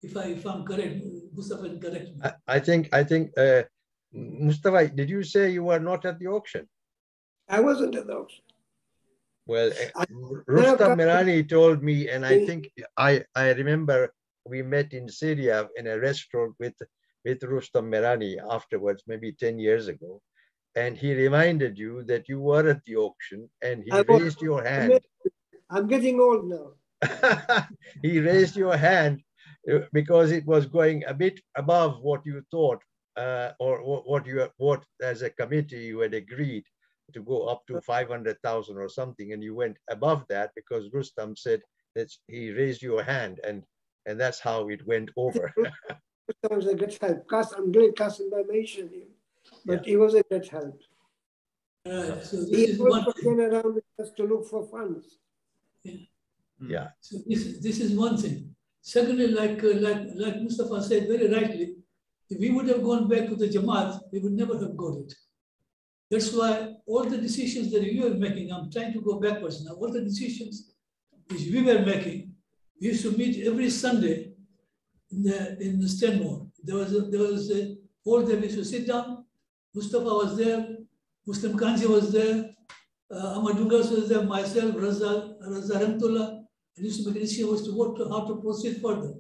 Speaker 7: If I'm correct, Mustafa can correct me.
Speaker 6: I think Mustafabhai, did you say you were not at the auction?
Speaker 5: I wasn't at the auction.
Speaker 6: Well, Rustam Merani told me, and I think I remember we met in Syria in a restaurant with Rustam Merani afterwards, maybe 10 years ago. And he reminded you that you were at the auction, and he raised your hand.
Speaker 5: I'm getting old now.
Speaker 6: He raised your hand because it was going a bit above what you thought, or what as a committee you had agreed to go up to 500,000 or something, and you went above that because Rustam said that he raised your hand, and that's how it went over.
Speaker 5: Rustam was a good help. I'm glad Kassimbhai mentioned him. But he was a great help.
Speaker 7: So
Speaker 5: he was going around with us to look for funds.
Speaker 6: Yeah.
Speaker 7: So this is one thing. Secondly, like Mustafa said very rightly, if we would have gone back to the Jamaat, we would never have got it. That's why all the decisions that you are making, I'm trying to go backwards now, all the decisions which we were making, we used to meet every Sunday in the Stanmore. There was a whole day we used to sit down. Mustafa was there, Muslim Kanji was there, Ahmad Dungas was there, myself, Raza Ramtullah, and used to make a decision as to how to proceed further,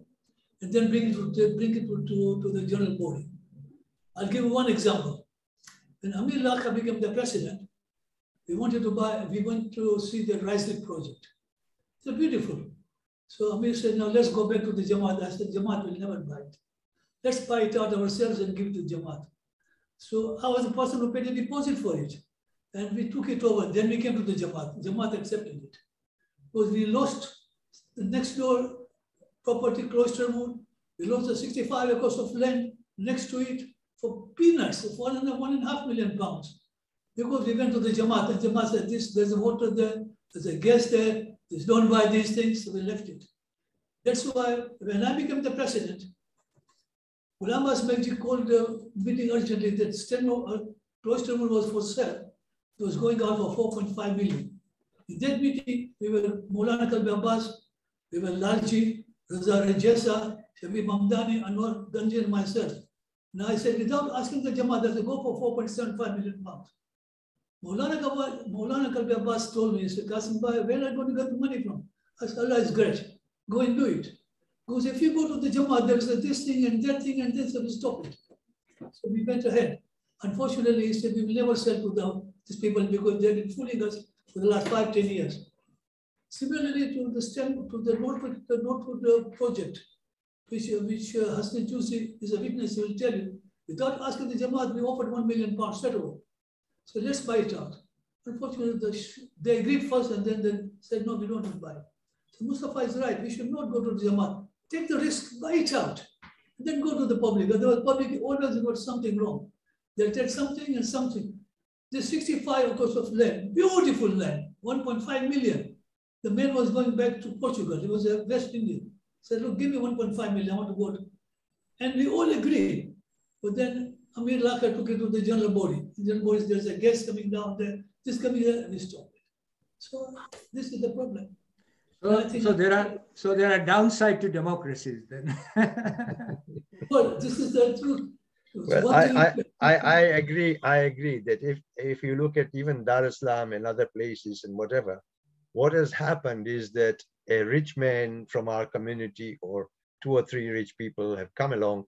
Speaker 7: and then bring it to the general body. I'll give you one example. When Amir Lakha became the president, we went to see the Risley project. It's beautiful. So Amir said, now let's go back to the Jamaat. I said, Jamaat will never buy it. Let's buy it out ourselves and give it to Jamaat. So I was the person who paid a deposit for it. And we took it over. Then we came to the Jamaat. Jamaat accepted it. Because we lost the next door property, Cloistermoor. We lost the 65 acres of land next to it for peanuts of £1.5 million. Because we went to the Jamaat, and Jamaat said, there's a water there, there's a gas there, don't buy these things, so we left it. That's why when I became the president, Ulamas Manji called the meeting urgently that Cloistermoor was for sale. It was going out for 4.5 million. In that meeting, we were Maulana Kalbi Abbas, we were Alhaji, Raza Rajesa, Shabib Mamdani, Anwar Ganji, and myself. Now I said, without asking the Jamaat, that they go for 4.75 million pounds. Maulana Kalbi Abbas told me, he said, Kassimbhai, where are you going to get the money from? I said, Allah is great. Go and do it. Because if you go to the Jamaat, there is this thing and that thing and this, so we stop it. So we went ahead. Unfortunately, he said, we will never sell to these people because they've been fooling us for the last 5-10 years. Similarly, to the Northwood project, which Hassan Jusi is a witness, he will tell you, without asking the Jamaat, we offered £1 million straight away. So let's buy it out. Unfortunately, they agreed first and then they said, no, we don't want to buy it. So Mustafa is right, we should not go to the Jamaat. Take the risk, buy it out, and then go to the public. Otherwise, public always got something wrong. They'll take something and something. This 65 acres of land, beautiful land, 1.5 million. The man was going back to Portugal. He was a West Indian. Said, look, give me 1.5 million, I want to go to. And we all agreed. But then Amir Laka took it to the general body. In the general body, there's a guest coming down there, this coming there, and we stopped it. So this is the problem.
Speaker 4: So there are downside to democracies then.
Speaker 7: Well, this is the truth.
Speaker 6: Well, I agree. I agree that if you look at even Dar es Salaam and other places and whatever, what has happened is that a rich man from our community or 2 or 3 rich people have come along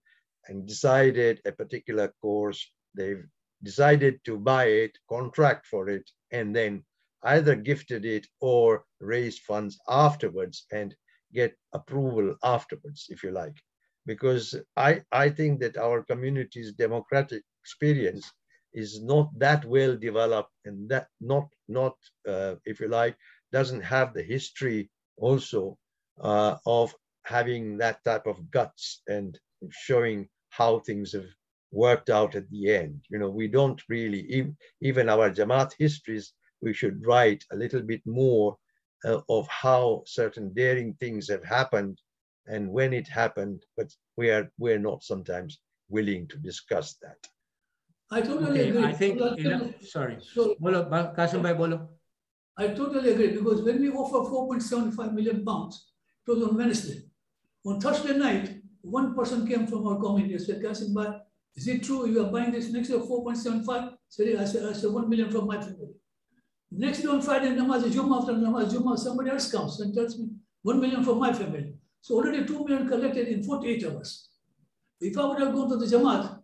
Speaker 6: and decided a particular course. They've decided to buy it, contract for it, and then either gifted it or raised funds afterwards and get approval afterwards, if you like. Because I think that our community's democratic experience is not that well developed, and that not if you like, doesn't have the history also of having that type of guts and showing how things have worked out at the end. You know, we don't really, even our Jamaat histories, we should write a little bit more of how certain daring things have happened and when it happened, but we're not sometimes willing to discuss that.
Speaker 7: I totally agree.
Speaker 4: I think, sorry. Bolo, Kassimbhai, bolo.
Speaker 7: I totally agree, because when we offer 4.75 million pounds, it was on Wednesday. On Thursday night, one person came from our community and said, Kassimbhai, is it true you are buying this next year 4.75? I said 1 million from my family. Next day on Friday, Namaz Jummah, after Namaz Jummah, somebody else comes and tells me 1 million from my family. So already 2 million collected in 48 hours. If I would have gone to the Jamaat,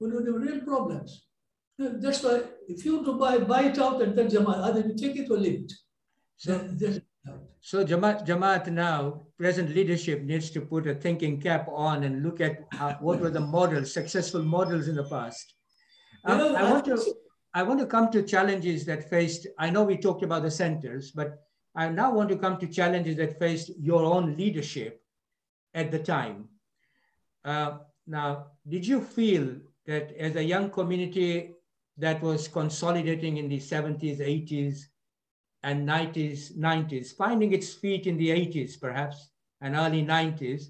Speaker 7: we would have real problems. That's why if you want to buy it out and tell Jamaat, either you take it or leave it.
Speaker 4: So Jamaat now, present leadership needs to put a thinking cap on and look at what were the models, successful models in the past. I want to come to challenges that faced, I know we talked about the centers, but I now want to come to challenges that faced your own leadership at the time. Now, did you feel that as a young community that was consolidating in the 70s, 80s, and 90s, finding its feet in the 80s perhaps, and early 90s,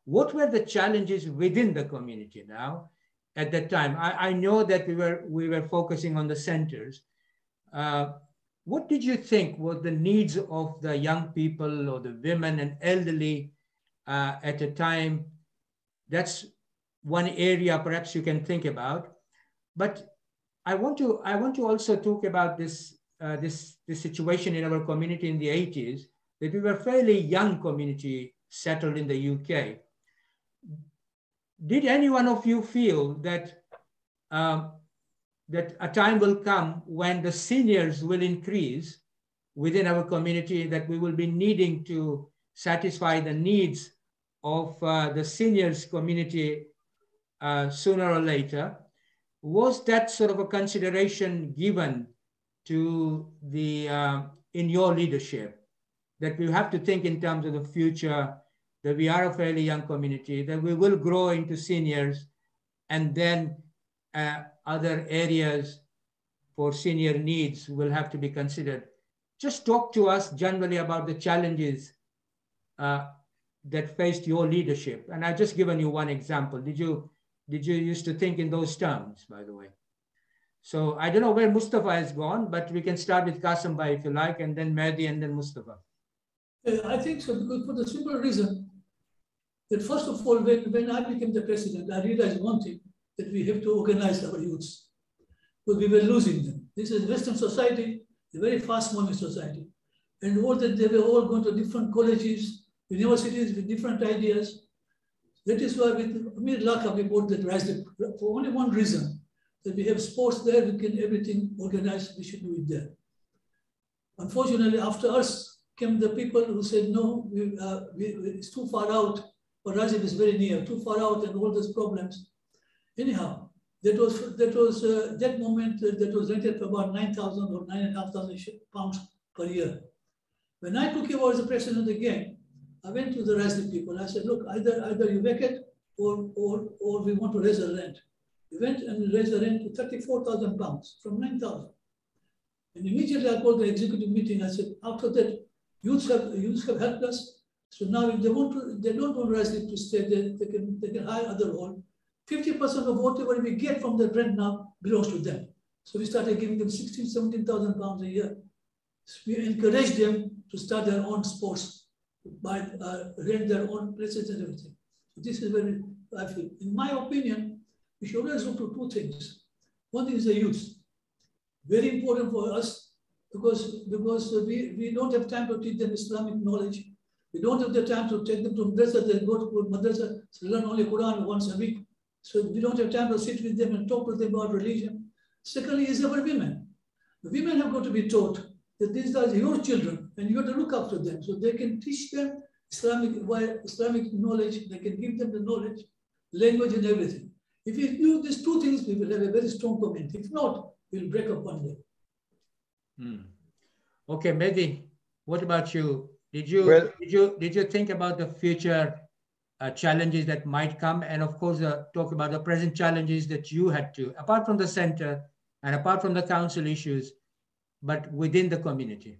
Speaker 4: what were the challenges within the community now at that time? I know that we were focusing on the centers. What did you think were the needs of the young people or the women and elderly at a time? That's one area perhaps you can think about. But I want to also talk about this situation in our community in the 80s, that we were a fairly young community settled in the UK. Did any one of you feel that that a time will come when the seniors will increase within our community, that we will be needing to satisfy the needs of the seniors community sooner or later? Was that sort of a consideration given to the in your leadership, that we have to think in terms of the future, that we are a fairly young community, that we will grow into seniors, and then other areas for senior needs will have to be considered? Just talk to us generally about the challenges that faced your leadership. And I've just given you one example. Did you used to think in those terms, by the way? So I don't know where Mustafa has gone, but we can start with Kassimbhai if you like, and then Mahdi, and then Mustafa.
Speaker 7: I think so, because for the simple reason that first of all, when I became the president, I realized one thing, that we have to organize our youths, because we were losing them. This is Western society, a very fast-moving society. And all that they were all going to different colleges, universities with different ideas. That is why with Amir Laka, we bought that rise for only one reason, that we have sports there, we can everything organized, we should do it there. Unfortunately, after us came the people who said, no, it's too far out, or Rajib is very near, too far out, and all those problems. Anyhow, that moment that was rented for about 9,000 or 9,500 pounds per year. When I took over as the president again, I went to the Rajib people. I said, look, either you vacate or we want to raise the rent. We went and raised the rent to 34,000 pounds from 9,000. And immediately I called the executive meeting. I said, after that, youths have helped us. So now if they want to, they don't want residents to stay there, they can hire other hall. 50% of whatever we get from the rent now belongs to them. So we started giving them 16,000, 17,000 pounds a year. So we encourage them to start their own sports, buy, rent their own places and everything. So this is very, I feel. In my opinion, we should always look to two things. One thing is the youth. Very important for us because we don't have time to teach them Islamic knowledge. We don't have the time to take them to madrasa. They go to madrasa, so learn only Quran once a week. So we don't have time to sit with them and talk to them about religion. Secondly, is our women. The women have got to be taught that these are your children and you have to look after them. So they can teach them Islamic knowledge. They can give them the knowledge, language and everything. If we do these two things, we will have a very strong community. If not, we'll break up one day.
Speaker 4: Okay, Mehdi, what about you? Did you think about the future challenges that might come, and of course talk about the present challenges that you had to, apart from the center and apart from the council issues, but within the community?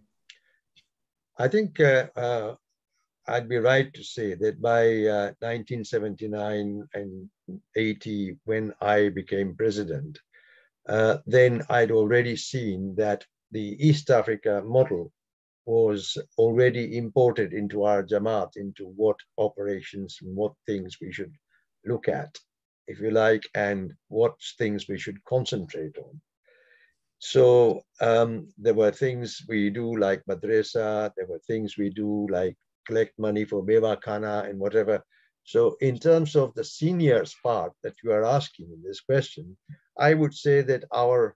Speaker 6: I think I'd be right to say that by 1979 and 80, when I became president, then I'd already seen that the East Africa model was already imported into our Jamaat, into what operations and what things we should look at, if you like, and what things we should concentrate on. So there were things we do like madrasa, there were things we do like collect money for Bewa Khana and whatever. So in terms of the seniors part that you are asking in this question, I would say that our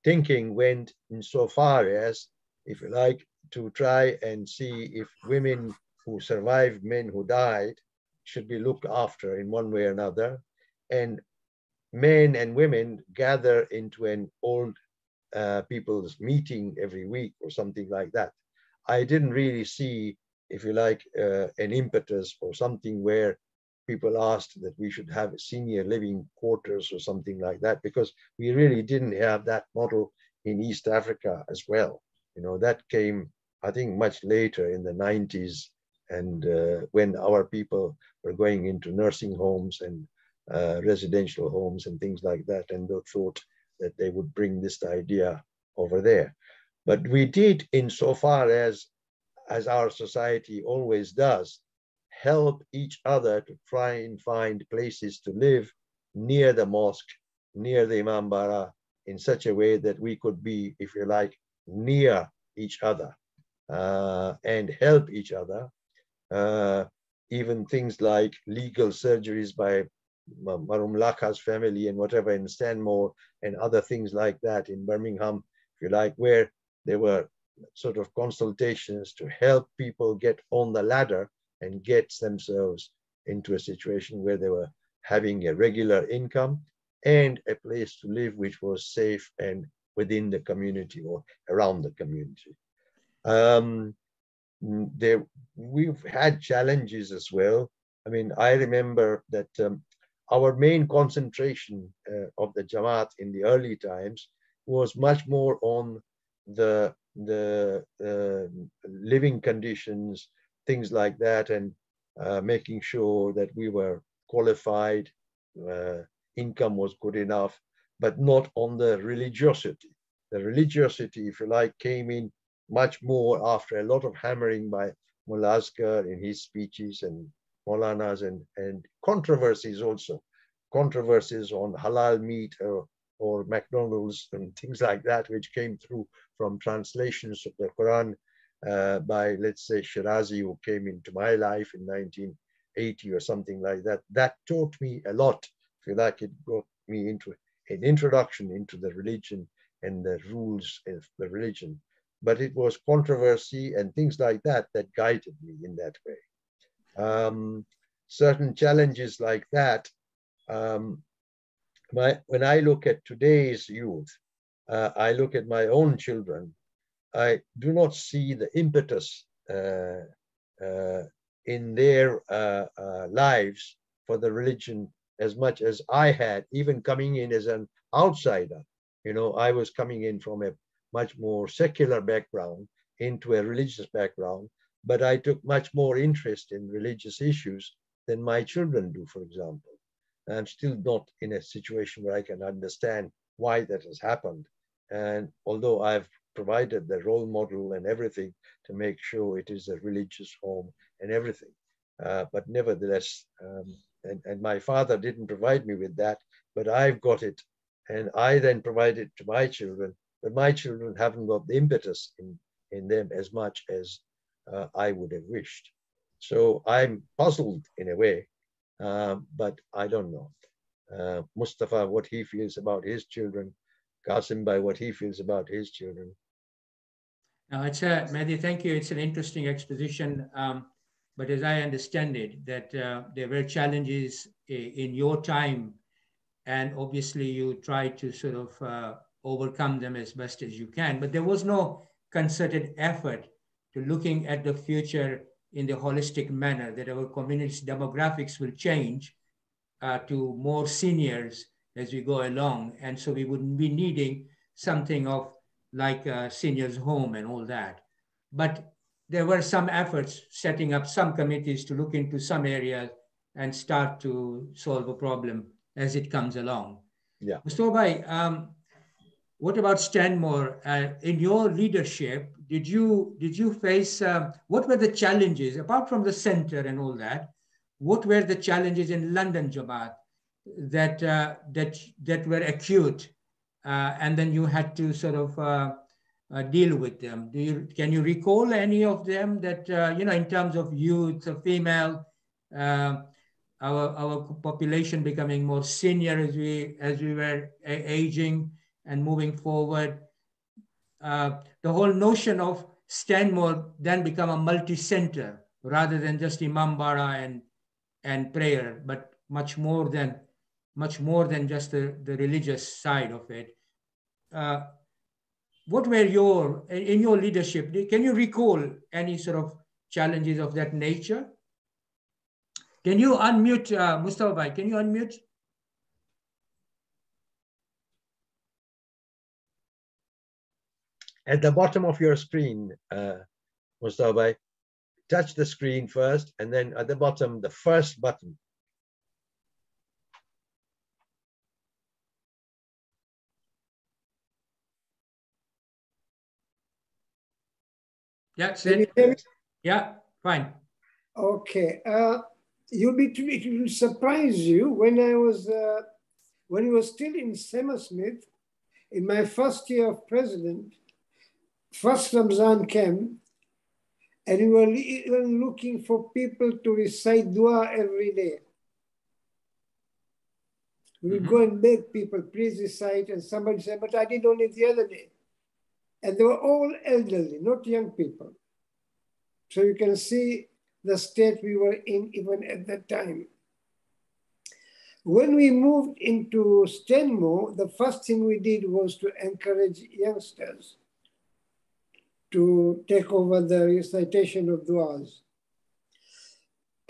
Speaker 6: thinking went insofar as, if you like, to try and see if women who survived men who died should be looked after in one way or another, and men and women gather into an old people's meeting every week or something like that. I didn't really see, if you like, an impetus or something where people asked that we should have senior living quarters or something like that, because we really didn't have that model in East Africa as well. You know, that came, I think, much later in the 90s, and when our people were going into nursing homes and residential homes and things like that, and they thought that they would bring this idea over there. But we did, insofar as our society always does, help each other to try and find places to live near the mosque, near the Imam Bara, in such a way that we could be, if you like, near each other and help each other. Even things like legal surgeries by Marum Laka's family and whatever in Stanmore, and other things like that in Birmingham, if you like, where there were sort of consultations to help people get on the ladder and get themselves into a situation where they were having a regular income and a place to live which was safe and within the community or around the community. We've had challenges as well. I mean, I remember that our main concentration of the Jamaat in the early times was much more on the living conditions, things like that, and making sure that we were qualified, income was good enough, but not on the religiosity. The religiosity, if you like, came in much more after a lot of hammering by Mullah Asghar in his speeches and Maulanas, and controversies also. Controversies on halal meat or McDonald's and things like that, which came through from translations of the Quran by, let's say, Shirazi, who came into my life in 1980 or something like that. That taught me a lot. If you like, it got me into an introduction into the religion and the rules of the religion. But it was controversy and things like that that guided me in that way. Certain challenges like that, when I look at today's youth, I look at my own children, I do not see the impetus in their lives for the religion as much as I had, even coming in as an outsider. You know, I was coming in from a much more secular background into a religious background, but I took much more interest in religious issues than my children do, for example. I'm still not in a situation where I can understand why that has happened. And although I've provided the role model and everything to make sure it is a religious home and everything, but nevertheless, and my father didn't provide me with that, but I've got it. And I then provide it to my children, but my children haven't got the impetus in them as much as I would have wished. So I'm puzzled in a way, but I don't know. Mustafa, what he feels about his children, Kassimbhai, what he feels about his children.
Speaker 4: Now, it's Mahdi, thank you. It's an interesting exposition. But as I understand it, that there were challenges in your time, and obviously you try to sort of overcome them as best as you can. But there was no concerted effort to looking at the future in the holistic manner, that our community's demographics will change to more seniors as we go along. And so we wouldn't be needing something of like a seniors home and all that. But there were some efforts setting up some committees to look into some areas and start to solve a problem as it comes along.
Speaker 6: Yeah.
Speaker 4: Mustafabhai, what about Stanmore? In your leadership, did you face, what were the challenges, apart from the center and all that, what were the challenges in London Jamaat that were acute, and then you had to sort of deal with them? Can you recall any of them that, in terms of youth, female, our population becoming more senior as we were aging and moving forward? The whole notion of Stanmore then become a multi-center rather than just Imambara and prayer, but much more than just the religious side of it. What were in your leadership, can you recall any sort of challenges of that nature? Can you unmute, Mustafabhai, can you unmute?
Speaker 6: At the bottom of your screen, Mustafabhai, touch the screen first, and then at the bottom, the first button.
Speaker 4: Yeah, yeah, fine.
Speaker 5: Okay. It will surprise you when I was still in Hammersmith, in my first year of president, first Ramzan came, and we were even looking for people to recite dua every day. We would go and beg people, please recite, and somebody said, but I did only the other day. And they were all elderly, not young people. So you can see the state we were in even at that time. When we moved into Stanmore, the first thing we did was to encourage youngsters to take over the recitation of duas.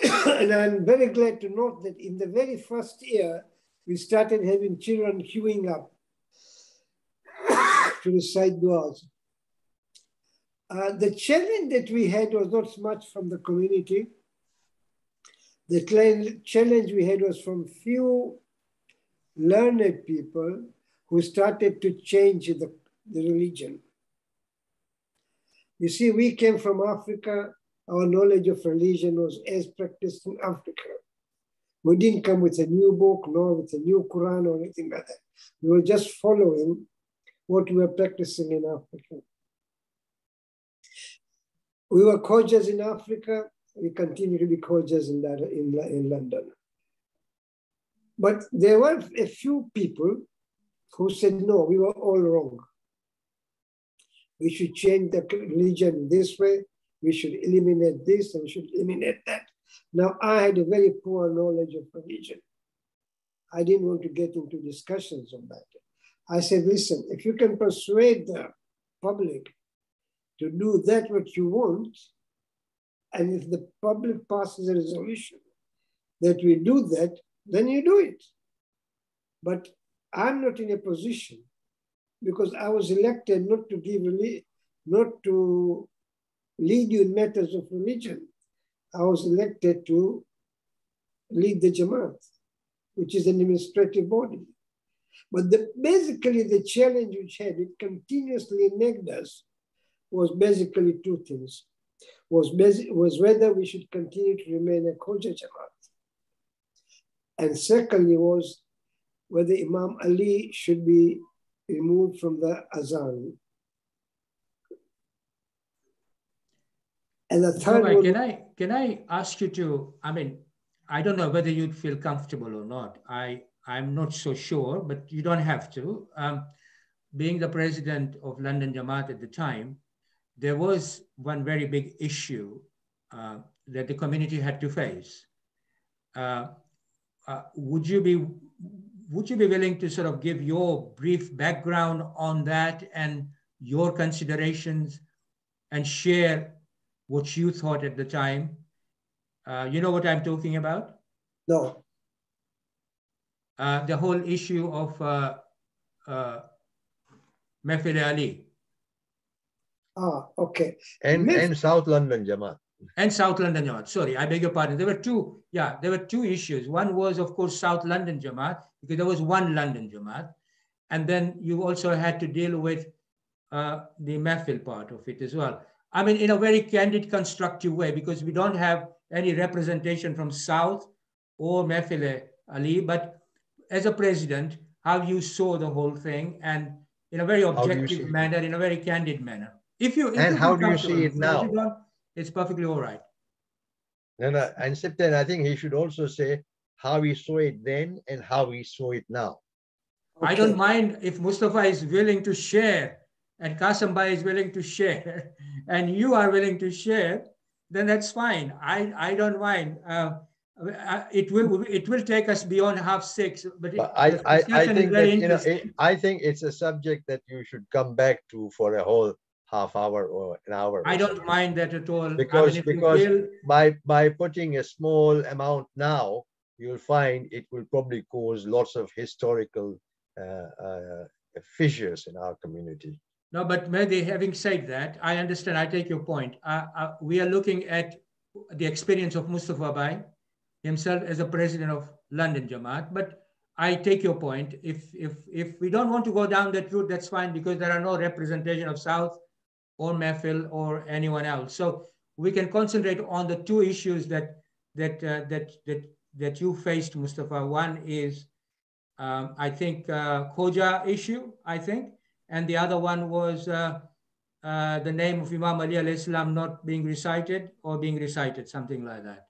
Speaker 5: And I'm very glad to note that in the very first year, we started having children queuing up to recite duas. The challenge that we had was not so much from the community. The challenge we had was from few learned people who started to change the religion. You see, we came from Africa. Our knowledge of religion was as practiced in Africa. We didn't come with a new book, nor with a new Quran or anything like that. We were just following what we were practicing in Africa. We were KHOJAs in Africa. We continue to be KHOJAs in London. But there were a few people who said, no, we were all wrong. We should change the religion this way. We should eliminate this and we should eliminate that. Now, I had a very poor knowledge of religion. I didn't want to get into discussions on that. I said, listen, if you can persuade the public to do that what you want, and if the public passes a resolution that we do that, then you do it. But I'm not in a position because I was elected not to lead you in matters of religion. I was elected to lead the Jamaat, which is an administrative body. But basically the challenge which had it continuously nagged us was basically two things. Was whether we should continue to remain a KHOJA Jamaat. And secondly was whether Imam Ali should be removed from the Azan. And the third one,
Speaker 4: can I ask you to, I mean, I don't know whether you'd feel comfortable or not. I'm not so sure, but you don't have to. Being the president of London Jamaat at the time, there was one very big issue that the community had to face. Would you be willing to sort of give your brief background on that and your considerations and share what you thought at the time? You know what I'm talking about?
Speaker 5: no.
Speaker 4: The whole issue of Mehdibhai Ali.
Speaker 5: Ah, okay.
Speaker 6: And South London Jamaat.
Speaker 4: And South London Jamaat. Sorry, I beg your pardon. There were two issues. One was, of course, South London Jamaat, because there was one London Jamaat. And then you also had to deal with the Mehfil part of it as well. I mean, in a very candid, constructive way, because we don't have any representation from South or Mehdibhai Ali, but as a president, how you saw the whole thing, and in a very objective manner, in a very candid manner.
Speaker 6: And how do you see it now?
Speaker 4: It's perfectly all right.
Speaker 6: And Sibtain, I think he should also say how he saw it then and how he saw it now.
Speaker 4: Okay. I don't mind if Mustafabhai is willing to share and Kassimbhai is willing to share and you are willing to share, then that's fine. I don't mind. It will take us beyond 6:30, but
Speaker 6: I think I think it's a subject that you should come back to for a whole half hour or an hour.
Speaker 4: I don't mind that at all.
Speaker 6: Because by putting a small amount now, you'll find it will probably cause lots of historical fissures in our community.
Speaker 4: No, but Mahdi, having said that, I understand, I take your point. We are looking at the experience of Mustafabhai himself as a president of London Jamaat, but I take your point. If we don't want to go down that route, that's fine, because there are no representation of South or Mehfil or anyone else. So we can concentrate on the two issues that you faced, Mustafa. One is, I think, KHOJA issue, I think, and the other one was the name of Imam Ali alayhi salam not being recited or being recited, something like that.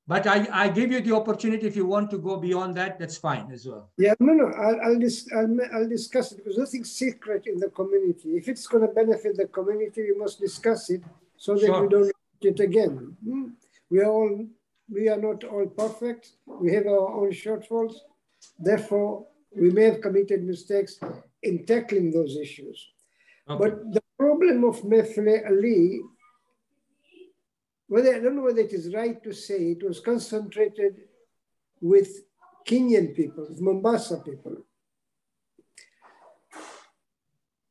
Speaker 4: But I give you the opportunity, if you want to go beyond that, that's fine as well.
Speaker 5: Yeah, no, I'll discuss it, because nothing's secret in the community. If it's going to benefit the community, we must discuss it so that we don't do it again. We are not all perfect. We have our own shortfalls. Therefore, we may have committed mistakes in tackling those issues. Okay. But the problem of Mehdibhai Ali, I don't know whether it is right to say, it was concentrated with Kenyan people, with Mombasa people.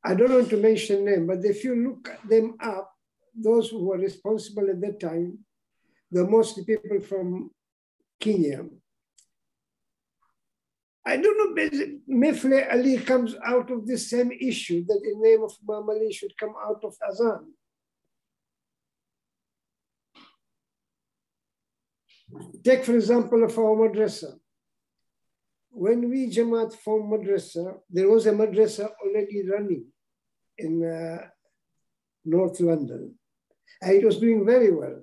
Speaker 5: I don't want to mention them, but if you look them up, those who were responsible at that time, they're mostly people from Kenya. I don't know, Mehdibhai Ali comes out of this same issue that the name of Imam Ali should come out of Azan. Take, for example, of our madrasa. When we Jamaat formed madrasa, there was a madrasa already running in North London, and it was doing very well.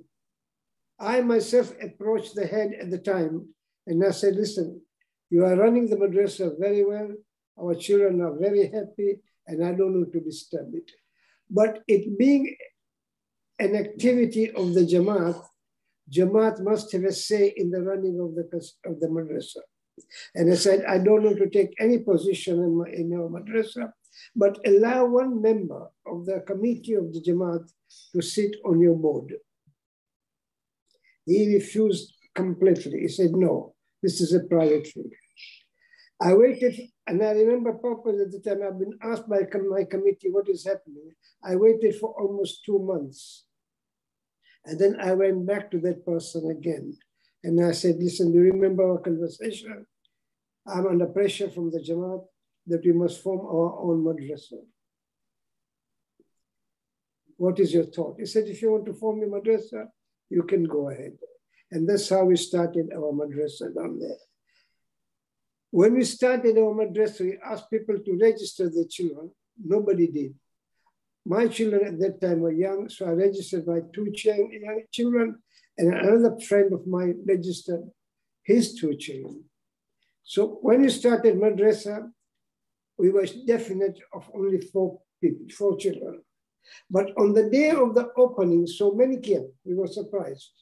Speaker 5: I myself approached the head at the time, and I said, listen, you are running the madrasa very well, our children are very happy, and I don't want to disturb it. But it being an activity of the Jamaat, Jamaat must have a say in the running of the madrasa. And I said, I don't want to take any position in our madrasa, but allow one member of the committee of the Jamaat to sit on your board. He refused completely. He said, no, this is a private thing. I waited And I remember purpose at the time, I've been asked by my committee what is happening. I waited for almost 2 months. And then I went back to that person again. And I said, listen, do you remember our conversation? I'm under pressure from the Jamaat that we must form our own madrasa. What is your thought? He said, if you want to form your madrasa, you can go ahead. And that's how we started our madrasa down there. When we started our madrasa, we asked people to register their children. Nobody did. My children at that time were young, so I registered my 2 young children, and another friend of mine registered his 2 children. So when we started madrasa, we were definite of only 4 people, 4 children. But on the day of the opening, so many came. We were surprised.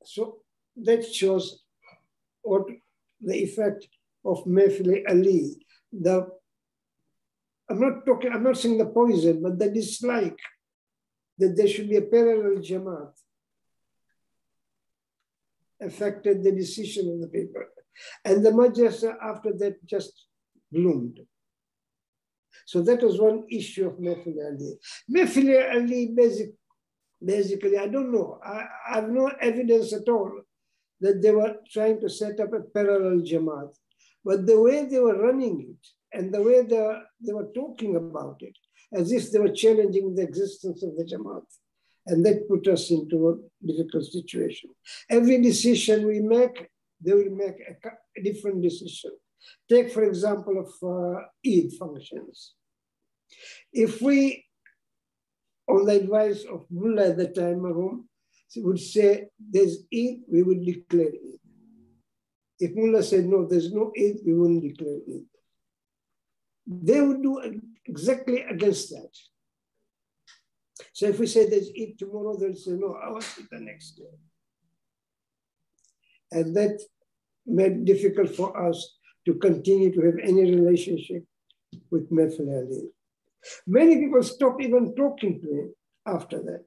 Speaker 5: So that shows what the effect of Mehfil Ali. I'm not saying the poison, but the dislike that there should be a parallel Jamaat affected the decision of the people. And the madrasa after that just bloomed. So that was one issue of Mehfil Ali. Mehfil Ali, basically, I don't know. I have no evidence at all that they were trying to set up a parallel Jamaat. But the way they were running it and the way they were talking about it, as if they were challenging the existence of the Jamaat. And that put us into a difficult situation. Every decision we make, they will make a different decision. Take, for example, of Eid functions. If we, on the advice of Mullah at the time, would say there's Eid, we would declare Eid. If Mullah said no, there's no Eid, we wouldn't declare Eid. They would do exactly against that. So if we say there's Eid tomorrow, they'll say no, I want it the next day. And that made it difficult for us to continue to have any relationship with Mehfil Ali. Many people stopped even talking to him after that.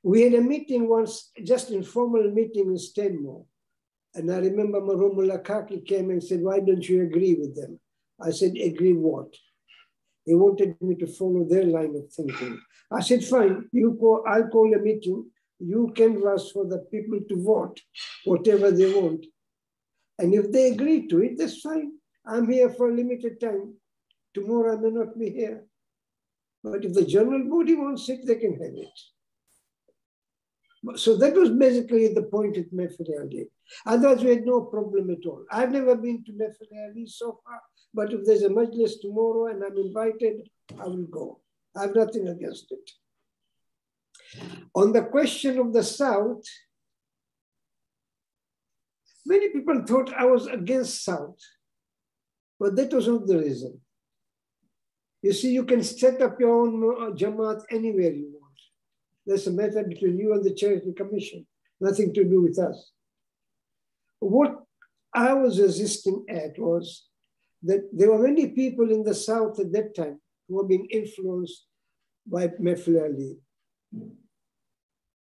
Speaker 5: We had a meeting once, just informal meeting in Stanmore. And I remember Marhumullah Kaki came and said, why don't you agree with them? I said, agree what? He wanted me to follow their line of thinking. I said, fine, I'll call a meeting. You canvass for the people to vote, whatever they want. And if they agree to it, that's fine. I'm here for a limited time. Tomorrow I may not be here. But if the general body wants it, they can have it. So that was basically the point at Mehfil Ali. Otherwise, we had no problem at all. I've never been to Mehfil Ali so far, but if there's a majlis tomorrow and I'm invited, I will go. I have nothing against it. On the question of the South, many people thought I was against South, but that was not the reason. You see, you can set up your own Jamaat anywhere you want. That's a matter between you and the Charity Commission, nothing to do with us. What I was resisting at was that there were many people in the South at that time who were being influenced by Mehfil Ali.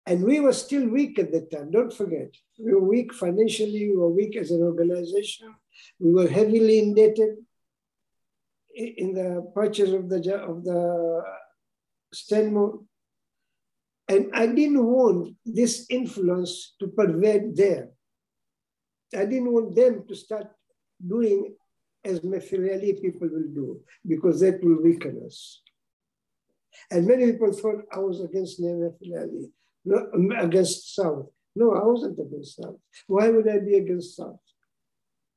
Speaker 5: And we were still weak at that time, don't forget. We were weak financially, we were weak as an organization, we were heavily indebted in the purchase of the Stanmore. And I didn't want this influence to pervade there. I didn't want them to start doing as Mehfil Ali people will do, because that will weaken us. And many people thought I was against Mehfil Ali, not against South. No, I wasn't against South. Why would I be against South?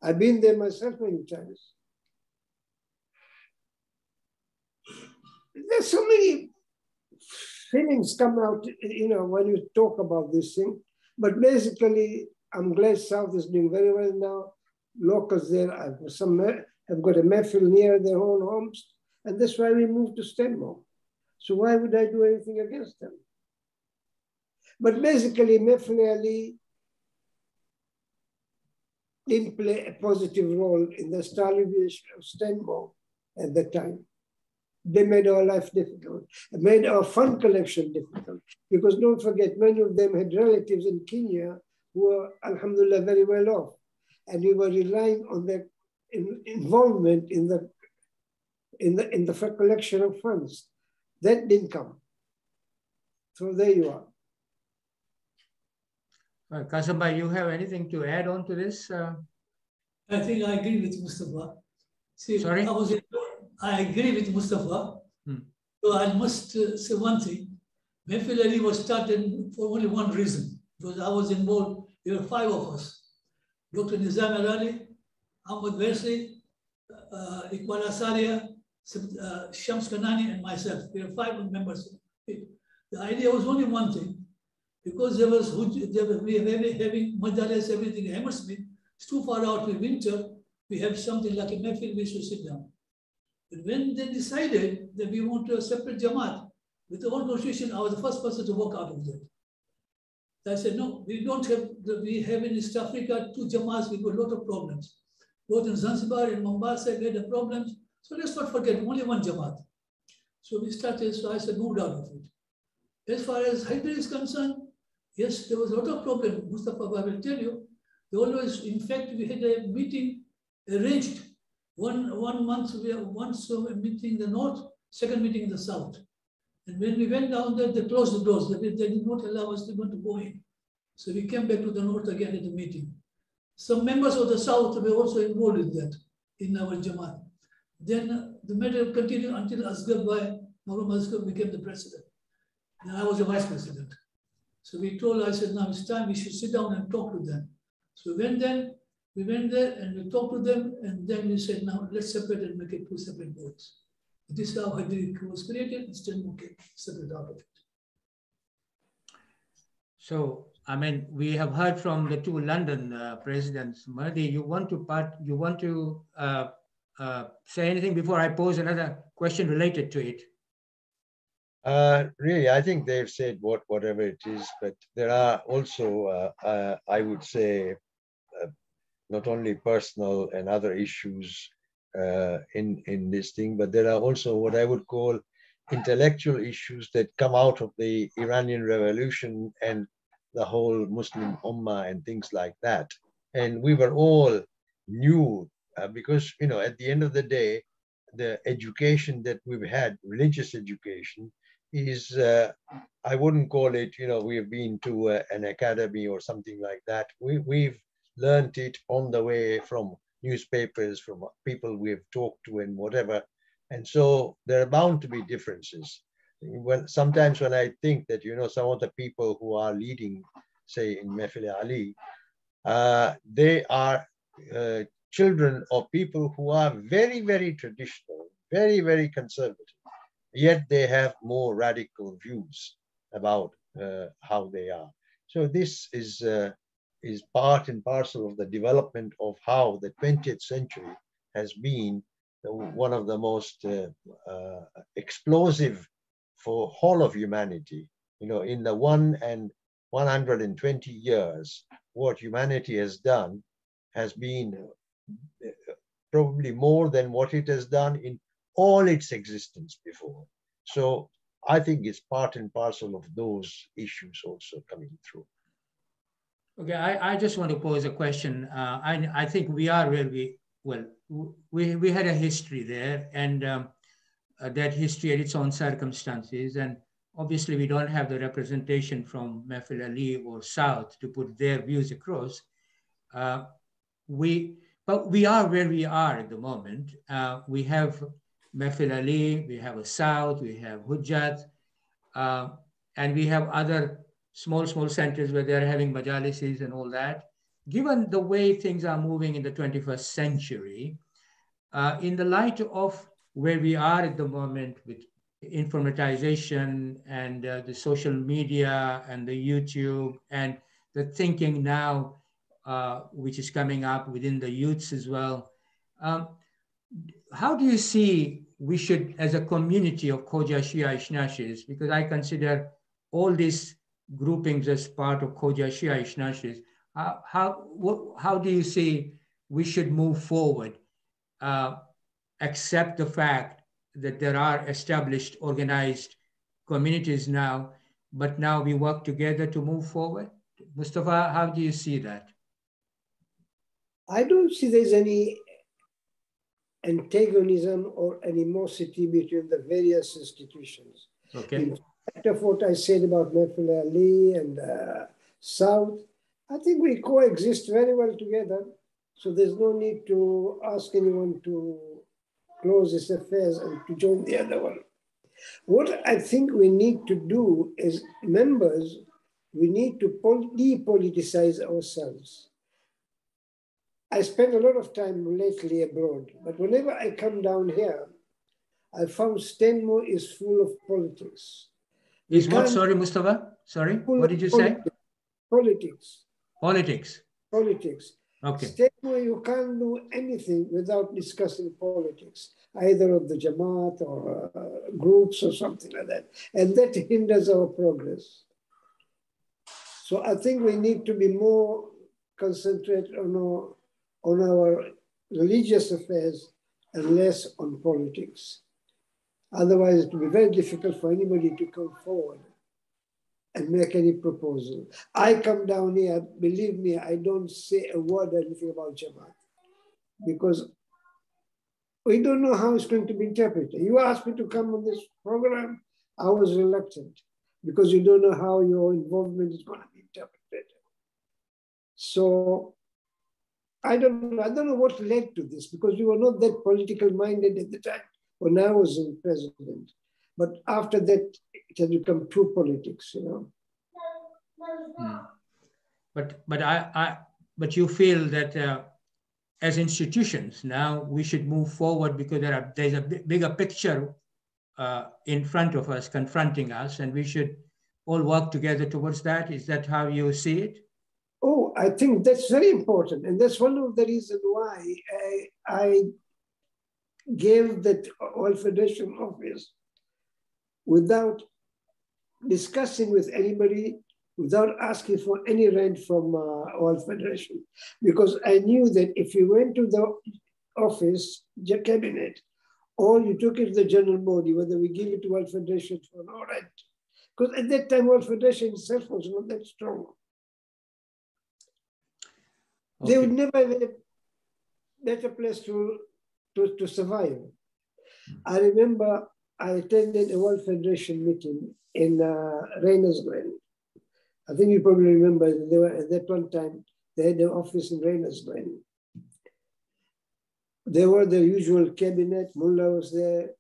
Speaker 5: I've been there myself many times. There's so many feelings come out, when you talk about this thing. But basically, I'm glad South is doing very well now. Locals there, have got a Mehfil near their own homes, and that's why we moved to Stanmore. So why would I do anything against them? But basically, Mehfil Ali didn't play a positive role in the starvation of Stanmore at the time. They made our life difficult, made our fund collection difficult, because don't forget, many of them had relatives in Kenya who were, alhamdulillah, very well off. and we were relying on their involvement in the collection of funds. That didn't come. So there you are.
Speaker 4: Kassimbhai, you have anything to add on to this?
Speaker 7: I think I agree with Mustafa. See,
Speaker 4: Sorry?
Speaker 7: I agree with Mustafa. So I must say one thing. Mehfil Ali was started for only one reason, because I was involved. There were 5 of us. Dr. Nizam Ali, Ahmad Versi, Iqbal Asaria, Shams Kanani, and myself. We were 5 members. The idea was only one thing. Because we were having Majalis, everything, Hammersmith, it's too far out in winter, we have something like a mehfil, we should sit down. But when they decided that we want a separate Jamaat, with the old constitution, I was the first person to walk out of that. I said, no, we don't have, we have in East Africa 2 Jamaats, we've got a lot of problems. Both in Zanzibar and Mombasa, we had the problems. So let's not forget, only one Jamaat. So we started, so I said, moved out of it. As far as Hyder is concerned, yes, there was a lot of problems. Mustafabhai will tell you. They always, in fact, we had a meeting arranged. One month, we have once a meeting in the north, second meeting in the south. And when we went down there, they closed the doors. They did not allow us to go in. So we came back to the north again at the meeting. Some members of the south were also involved in that, in our Jamaat. Then the matter continued until Maulana Asghar became the president. And I was the vice president. So I said, now it's time we should sit down and talk to them. So we went there and we talked to them, and then we said, now let's separate and make it 2 separate boards. This is how Hyder was created, and still okay, separate out of it.
Speaker 4: So, I mean, we have heard from the 2 London presidents. Mahdi, you want to say anything before I pose another question related to it?
Speaker 6: Really, I think they've said whatever it is, but there are also, I would say, not only personal and other issues in this thing, but there are also what I would call intellectual issues that come out of the Iranian Revolution and the whole Muslim Ummah and things like that. And we were all new because, you know, at the end of the day, the education that we've had, religious education, is, I wouldn't call it, you know, we've been to an academy or something like that. We've learned it on the way from newspapers, from people we've talked to and whatever. And so there are bound to be differences. Sometimes when I think that, you know, some of the people who are leading, say in Mehfil Ali, they are children of people who are very, very traditional, very, very conservative. Yet they have more radical views about how they are. So this is part and parcel of the development of how the 20th century has been one of the most explosive for whole of humanity. You know, in the 120 years, what humanity has done has been probably more than what it has done in all its existence before. So I think it's part and parcel of those issues also coming through.
Speaker 4: Okay, I just want to pose a question. I think we are where we had a history there, and that history had its own circumstances, and obviously we don't have the representation from Mehfil Ali or South to put their views across. But we are where we are at the moment. We have Mehfil Ali, we have a South, we have Hujjat, and we have other small centers where they're having majalises and all that. Given the way things are moving in the 21st century, in the light of where we are at the moment with informatization and the social media and the YouTube and the thinking now, which is coming up within the youths as well, how do you see we should, as a community of KHOJA SHI'A ITHNA, because I consider all these groupings as part of KHOJA SHI'A ITHNA, how do you see we should move forward, accept the fact that there are established organized communities now, but now we work together to move forward? Mustafa, how do you see that?
Speaker 5: I don't see there's any antagonism or animosity between the various institutions.
Speaker 4: Okay.
Speaker 5: In fact of what I said about Mehful Ali and South, I think we coexist very well together. So there's no need to ask anyone to close his affairs and to join the other one. What I think we need to do as members, we need to depoliticize ourselves. I spend a lot of time lately abroad, but whenever I come down here, I found Stanmore is full of politics.
Speaker 4: Is what, sorry, Mustafa? Sorry, what did you say?
Speaker 5: Politics.
Speaker 4: Politics.
Speaker 5: Politics.
Speaker 4: Okay.
Speaker 5: Stanmore, you can't do anything without discussing politics, either of the Jamaat or groups or something like that. And that hinders our progress. So I think we need to be more concentrated on our religious affairs and less on politics. Otherwise, it will be very difficult for anybody to come forward and make any proposal. I come down here, believe me, I don't say a word or anything about Jamaat because we don't know how it's going to be interpreted. You asked me to come on this program, I was reluctant because you don't know how your involvement is going to be interpreted. So I don't know what led to this because we were not that political minded at the time when I was in president. But after that, it has become true politics, you know.
Speaker 4: But you feel that as institutions now we should move forward because there's a bigger picture in front of us, confronting us, and we should all work together towards that. Is that how you see it?
Speaker 5: Oh, I think that's very important. And that's one of the reasons why I gave that World Federation office without discussing with anybody, without asking for any rent from World Federation. Because I knew that if you went to the office, the cabinet, or you took it to the general body, whether we give it to World Federation for no rent. Because at that time, World Federation itself was not that strong. Okay. They would never have a better place to survive. I remember I attended a World Federation meeting in Rayners Glen. I think you probably remember they were at that one time, they had their office in Rayners Glen. There were the usual cabinet, Mullah was there,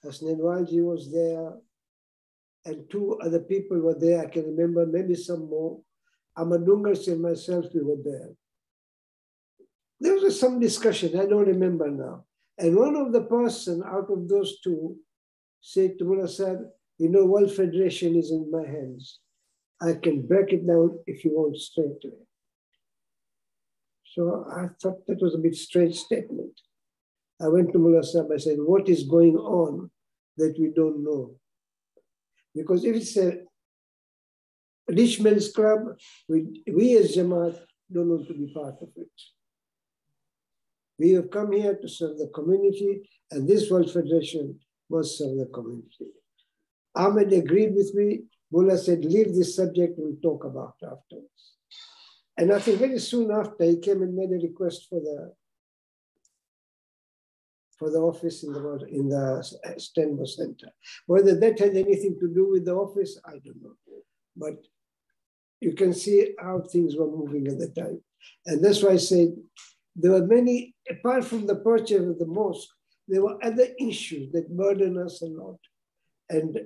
Speaker 5: Hassan Alhaji was there, and two other people were there, I can remember, maybe some more. Amadungas and myself, we were there. There was some discussion, I don't remember now. And one of the person out of those two said to Mullah Sahib, you know, World Federation is in my hands. I can break it down if you want straight away. So I thought that was a bit strange statement. I went to Mullah Sahib, I said, what is going on that we don't know? Because if it's a rich men's club, we as Jamaat don't want to be part of it. We have come here to serve the community, and this World Federation must serve the community. Ahmed agreed with me. Mullah said, leave this subject, we'll talk about it afterwards. And I think very soon after, he came and made a request for the office in the Stanmore Center. Whether that had anything to do with the office, I don't know. But you can see how things were moving at the time. And that's why I said, there were many, apart from the purchase of the mosque, there were other issues that burden us a lot and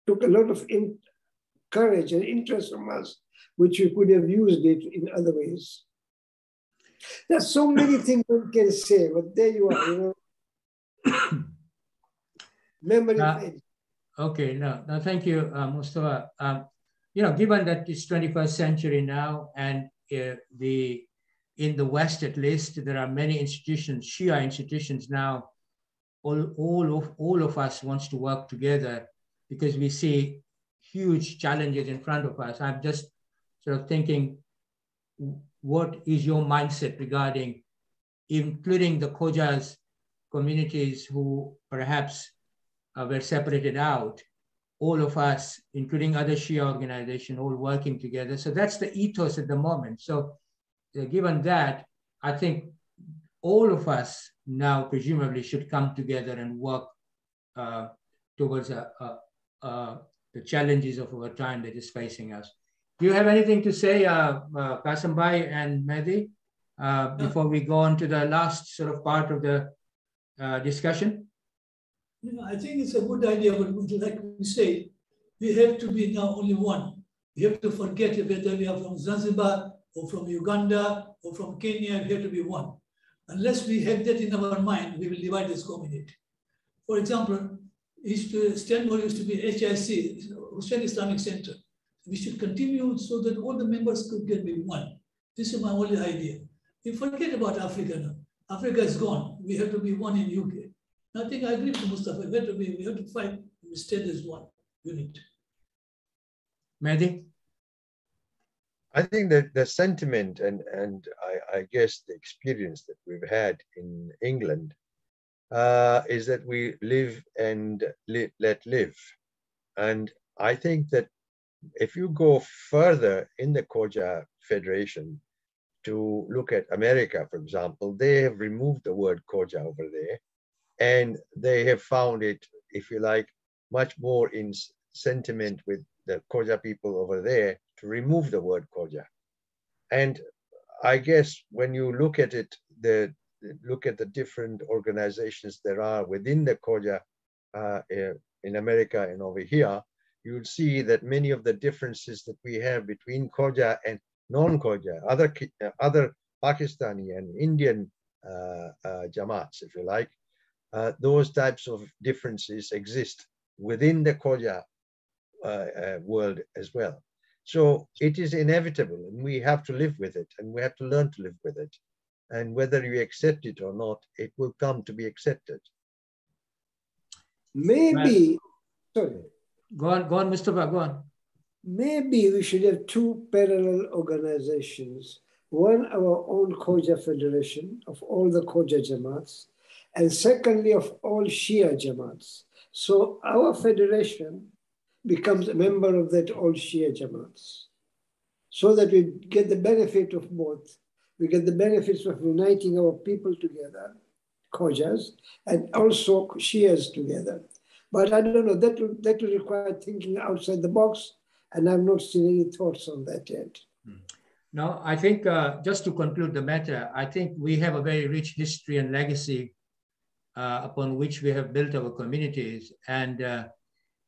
Speaker 5: took a lot of courage and interest from us, which we could have used it in other ways. There's so many things one can say, but there you are, you know. Memory fades.
Speaker 4: Okay, no, thank you, Mustafa. You know, given that it's 21st century now, and in the West at least, there are many institutions, Shia institutions now, all of us wants to work together because we see huge challenges in front of us. I'm just sort of thinking, what is your mindset regarding including the KHOJA's communities who perhaps were separated out all of us, including other Shia organizations, all working together. So that's the ethos at the moment. So given that, I think all of us now presumably should come together and work towards the challenges of our time that is facing us. Do you have anything to say, Kassimbhai and Mahdi, before we go on to the last sort of part of the discussion?
Speaker 7: You know, I think it's a good idea, but like we say, we have to be now only one. We have to forget whether we are from Zanzibar or from Uganda or from Kenya, we have to be one. Unless we have that in our mind, we will divide this community. For example, Stanmore used to be HIC, Hussein Islamic Center. We should continue so that all the members could get be one. This is my only idea. We forget about Africa now. Africa is gone. We have to be one in UK. I think I agree with Mustafa. We have to fight. We stand as one unit.
Speaker 4: Mahdi?
Speaker 6: I think that the sentiment and I guess the experience that we've had in England is that we live and let live. And I think that if you go further in the KHOJA Federation to look at America, for example, they have removed the word KHOJA over there. And they have found it, if you like, much more in sentiment with the KHOJA people over there to remove the word KHOJA. And I guess when you look at it, look at the different organizations there are within the KHOJA in America and over here, you would see that many of the differences that we have between KHOJA and non-KHOJA, other Pakistani and Indian Jamaats, if you like, those types of differences exist within the KHOJA world as well. So it is inevitable, and we have to live with it, and we have to learn to live with it. And whether you accept it or not, it will come to be accepted.
Speaker 5: Maybe, sorry.
Speaker 4: Go on, Mustafa, go on.
Speaker 5: Maybe we should have two parallel organizations. One, our own KHOJA Federation of all the KHOJA Jamaats, and secondly, of all Shia Jamaats. So our federation becomes a member of that all Shia Jamaats, so that we get the benefit of both. We get the benefits of uniting our people together, KHOJAs, and also Shias together. But I don't know, that will require thinking outside the box, and I've not seen any thoughts on that yet.
Speaker 4: No, I think just to conclude the matter, I think we have a very rich history and legacy upon which we have built our communities. And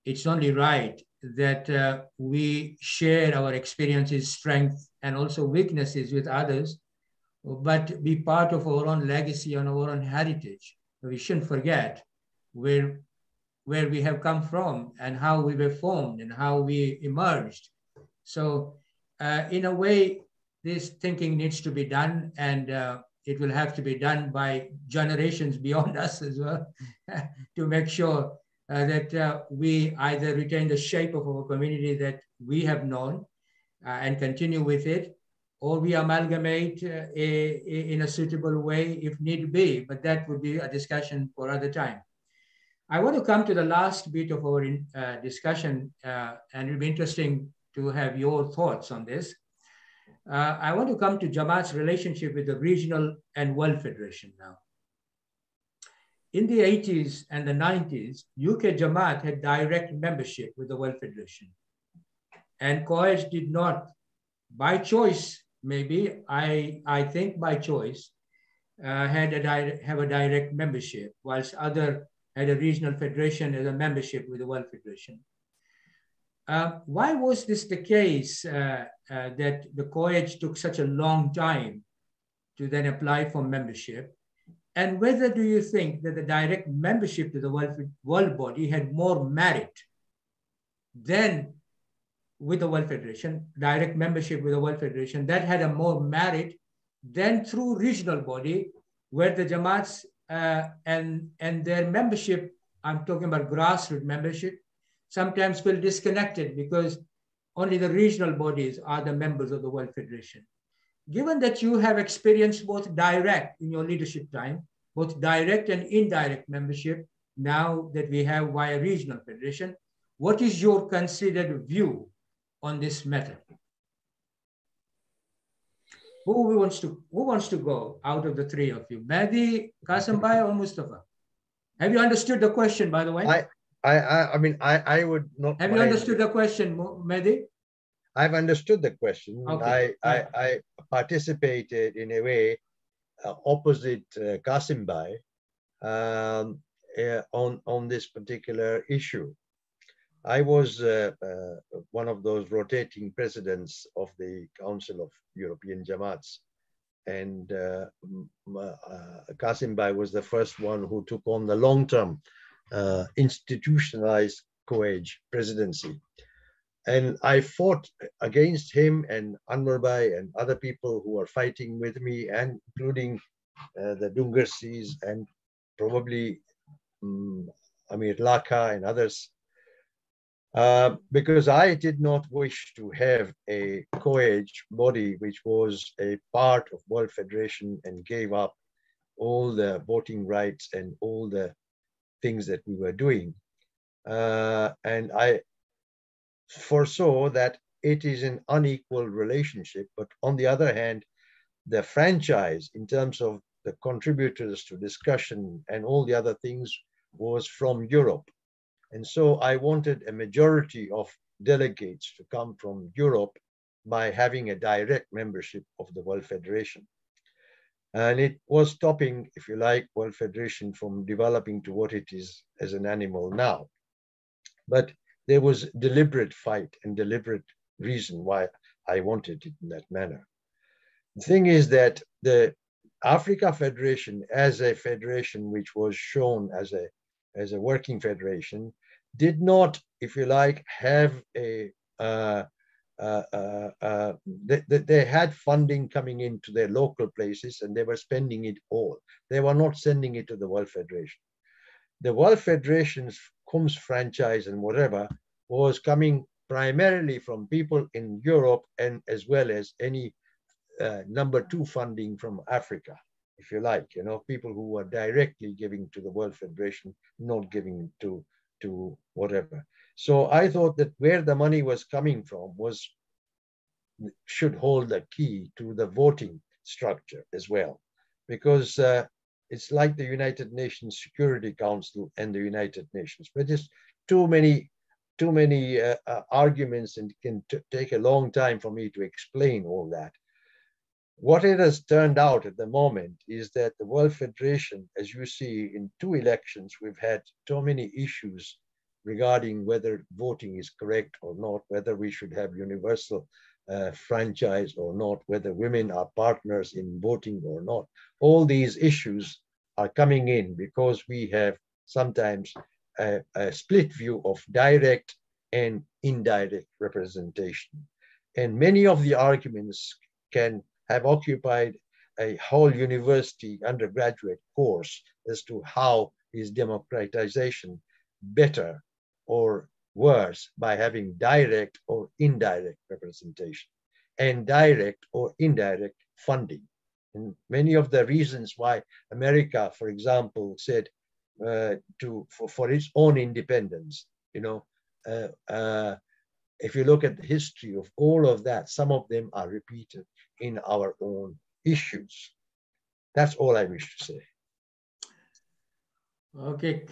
Speaker 4: it's only right that we share our experiences, strengths, and also weaknesses with others, but be part of our own legacy and our own heritage. We shouldn't forget where we have come from and how we were formed and how we emerged. So in a way, this thinking needs to be done, and it will have to be done by generations beyond us as well to make sure that we either retain the shape of our community that we have known and continue with it, or we amalgamate in a suitable way if need be, but that would be a discussion for other time. I want to come to the last bit of our discussion, and it'll be interesting to have your thoughts on this. I want to come to Jamaat's relationship with the regional and world federation now. In the 80s and the 90s, UK Jamaat had direct membership with the World Federation. And KHOJA did not, by choice, maybe, I think by choice, have a direct membership, whilst other had a regional federation as a membership with the World Federation. Why was this the case that the KHOJA took such a long time to then apply for membership? And whether do you think that the direct membership to the world body had more merit than with the World Federation, direct membership with the World Federation, that had a more merit than through regional body, where the Jamaats and their membership, I'm talking about grassroots membership, sometimes feel disconnected because only the regional bodies are the members of the World Federation. Given that you have experienced both direct in your leadership time, both direct and indirect membership, now that we have via regional federation, What is your considered view on this matter? Who wants to go out of the three of you? Mahdi, Kassimbhai, or Mustafa? Have you understood the question, by the way?
Speaker 6: I would not.
Speaker 4: Have you understood the question, Mahdi?
Speaker 6: I've understood the question.
Speaker 4: Okay.
Speaker 6: I participated in a way opposite Kassimbhai on this particular issue. I was one of those rotating presidents of the Council of European Jamaats, and Kassimbhai was the first one who took on the long-term institutionalized COHOJA presidency. And I fought against him and Anwar Bhai and other people who were fighting with me, and including the Dungarsis and probably Amir Laka and others, because I did not wish to have a COHOJA body which was a part of World Federation and gave up all the voting rights and all the things that we were doing. And I foresaw that it is an unequal relationship, but on the other hand, the franchise in terms of the contributors to discussion and all the other things was from Europe. And so I wanted a majority of delegates to come from Europe by having a direct membership of the World Federation. And it was stopping, if you like, World Federation from developing to what it is as an animal now. But there was deliberate fight and deliberate reason why I wanted it in that manner. The thing is that the Africa Federation, as a federation which was shown as a working federation, did not, if you like, have a they had funding coming into their local places and they were spending it all. They were not sending it to the World Federation. The World Federation's CUMS franchise and whatever was coming primarily from people in Europe, and as well as any number two funding from Africa, if you like, you know, people who were directly giving to the World Federation, not giving to whatever. So I thought that where the money was coming from should hold the key to the voting structure as well, because it's like the United Nations Security Council and the United Nations, but there's too many arguments, and it can take a long time for me to explain all that. What it has turned out at the moment is that the World Federation, as you see in 2 elections, we've had so many issues regarding whether voting is correct or not, whether we should have universal franchise or not, whether women are partners in voting or not. All these issues are coming in because we have sometimes a split view of direct and indirect representation. And many of the arguments can have occupied a whole university undergraduate course as to how is democratization better or worse by having direct or indirect representation and direct or indirect funding. And many of the reasons why America, for example, said for its own independence, you know, if you look at the history of all of that, some of them are repeated in our own issues. That's all I wish to say.
Speaker 4: Okay.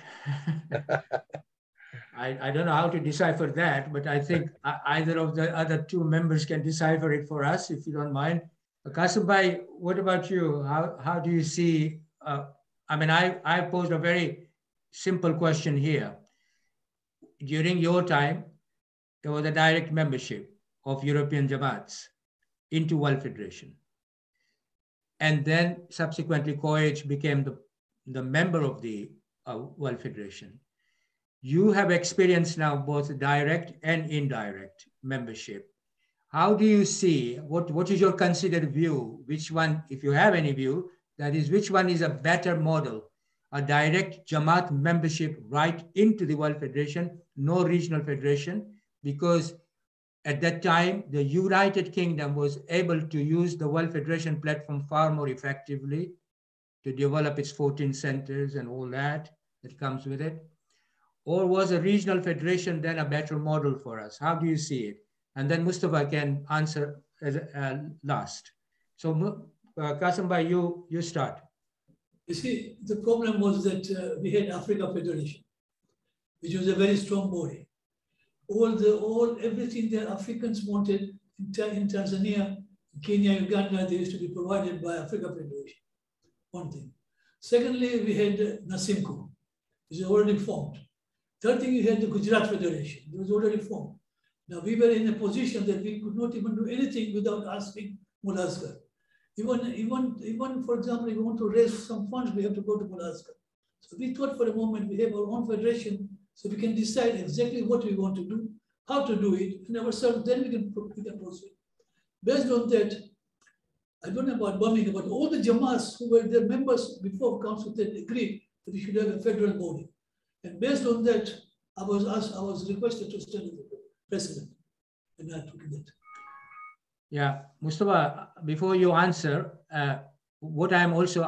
Speaker 4: I don't know how to decipher that, but I think either of the other 2 members can decipher it for us, if you don't mind. Kassimbhai, what about you? How do you see, I mean, I posed a very simple question here. During your time, there was a direct membership of European Jamaats into World Federation. And then subsequently COHOJA became the member of the World Federation. You have experienced now both direct and indirect membership. How do you see, what is your considered view? Which one, if you have any view, that is, which one is a better model? A direct Jamaat membership right into the World Federation, no regional federation, because at that time, the United Kingdom was able to use the World Federation platform far more effectively to develop its 14 centers and all that comes with it. Or was a regional federation then a better model for us? How do you see it? And then Mustafa can answer as last. So Kassimbhai, you start.
Speaker 7: You see, the problem was that we had Africa Federation, which was a very strong body. Everything that Africans wanted in Tanzania, Kenya, Uganda, they used to be provided by Africa Federation. One thing. Secondly, we had Nasimco, which was already formed. Third thing, we had the Gujarat Federation, it was already formed. Now we were in a position that we could not even do anything without asking Mulaskar. Even for example, if we want to raise some funds, we have to go to Mulaskar. So we thought for a moment we have our own federation, so we can decide exactly what we want to do, how to do it, and ourselves, then we can proceed. Based on that, I don't know about Birmingham, but all the Jamaats who were their members before council, they agreed that we should have a federal body. And based on that, I was requested to stand as the president, and I took that.
Speaker 4: Yeah, Mustafa, before you answer, what I'm also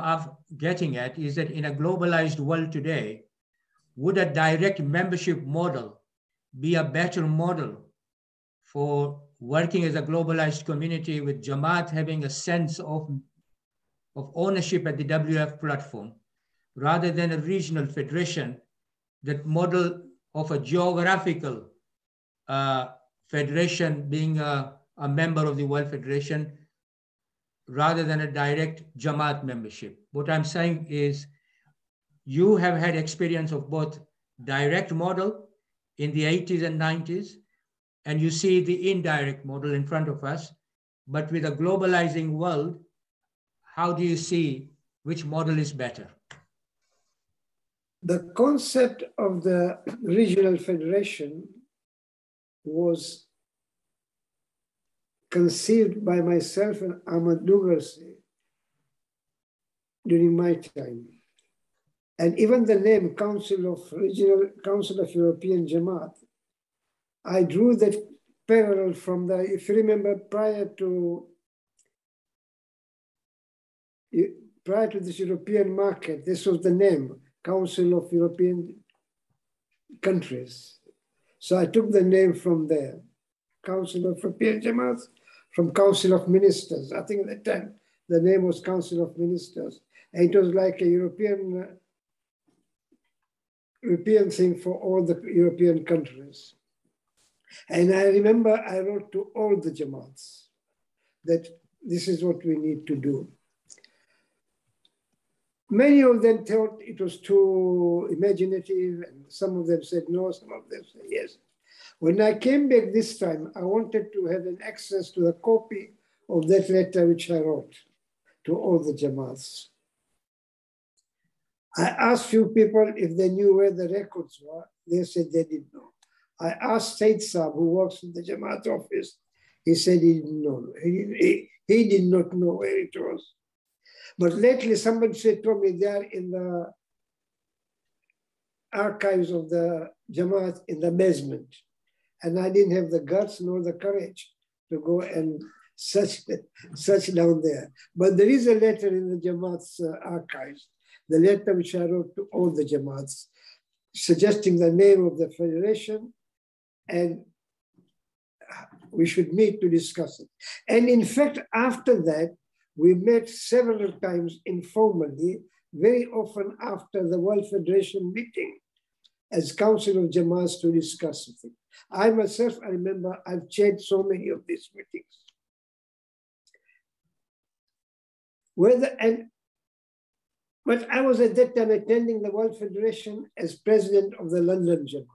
Speaker 4: getting at is that in a globalized world today, would a direct membership model be a better model for working as a globalized community with Jamaat having a sense of ownership at the WF platform, rather than a regional federation, that model of a geographical federation being a member of the World Federation, rather than a direct Jamaat membership? What I'm saying is, you have had experience of both direct model in the 80s and 90s, and you see the indirect model in front of us. But with a globalizing world, how do you see which model is better?
Speaker 5: The concept of the regional federation was conceived by myself and Ahmad Lungarsi during my time. And even the name Council of European Jamaat, I drew that parallel from the, if you remember, prior to this European market, this was the name, Council of European Countries. So I took the name from there, Council of European Jamaat, from Council of Ministers. I think at the time the name was Council of Ministers. And it was like a European thing for all the European countries. And I remember I wrote to all the Jamaats that this is what we need to do. Many of them thought it was too imaginative, and some of them said no, some of them said yes. When I came back this time, I wanted to have an access to a copy of that letter which I wrote to all the Jamaats. I asked few people if they knew where the records were. They said they didn't know. I asked Said Saab, who works in the Jamaat office. He said he didn't know. He did not know where it was. But lately somebody said to me they are in the archives of the Jamaat in the basement. And I didn't have the guts nor the courage to go and search down there. But there is a letter in the Jamaat's archives, the letter which I wrote to all the Jamaats, suggesting the name of the federation, and we should meet to discuss it. And in fact, after that, we met several times informally, very often after the World Federation meeting, as Council of Jamaats to discuss it. I myself, I remember I've chaired so many of these meetings. But I was at that time attending the World Federation as president of the London Jamaat.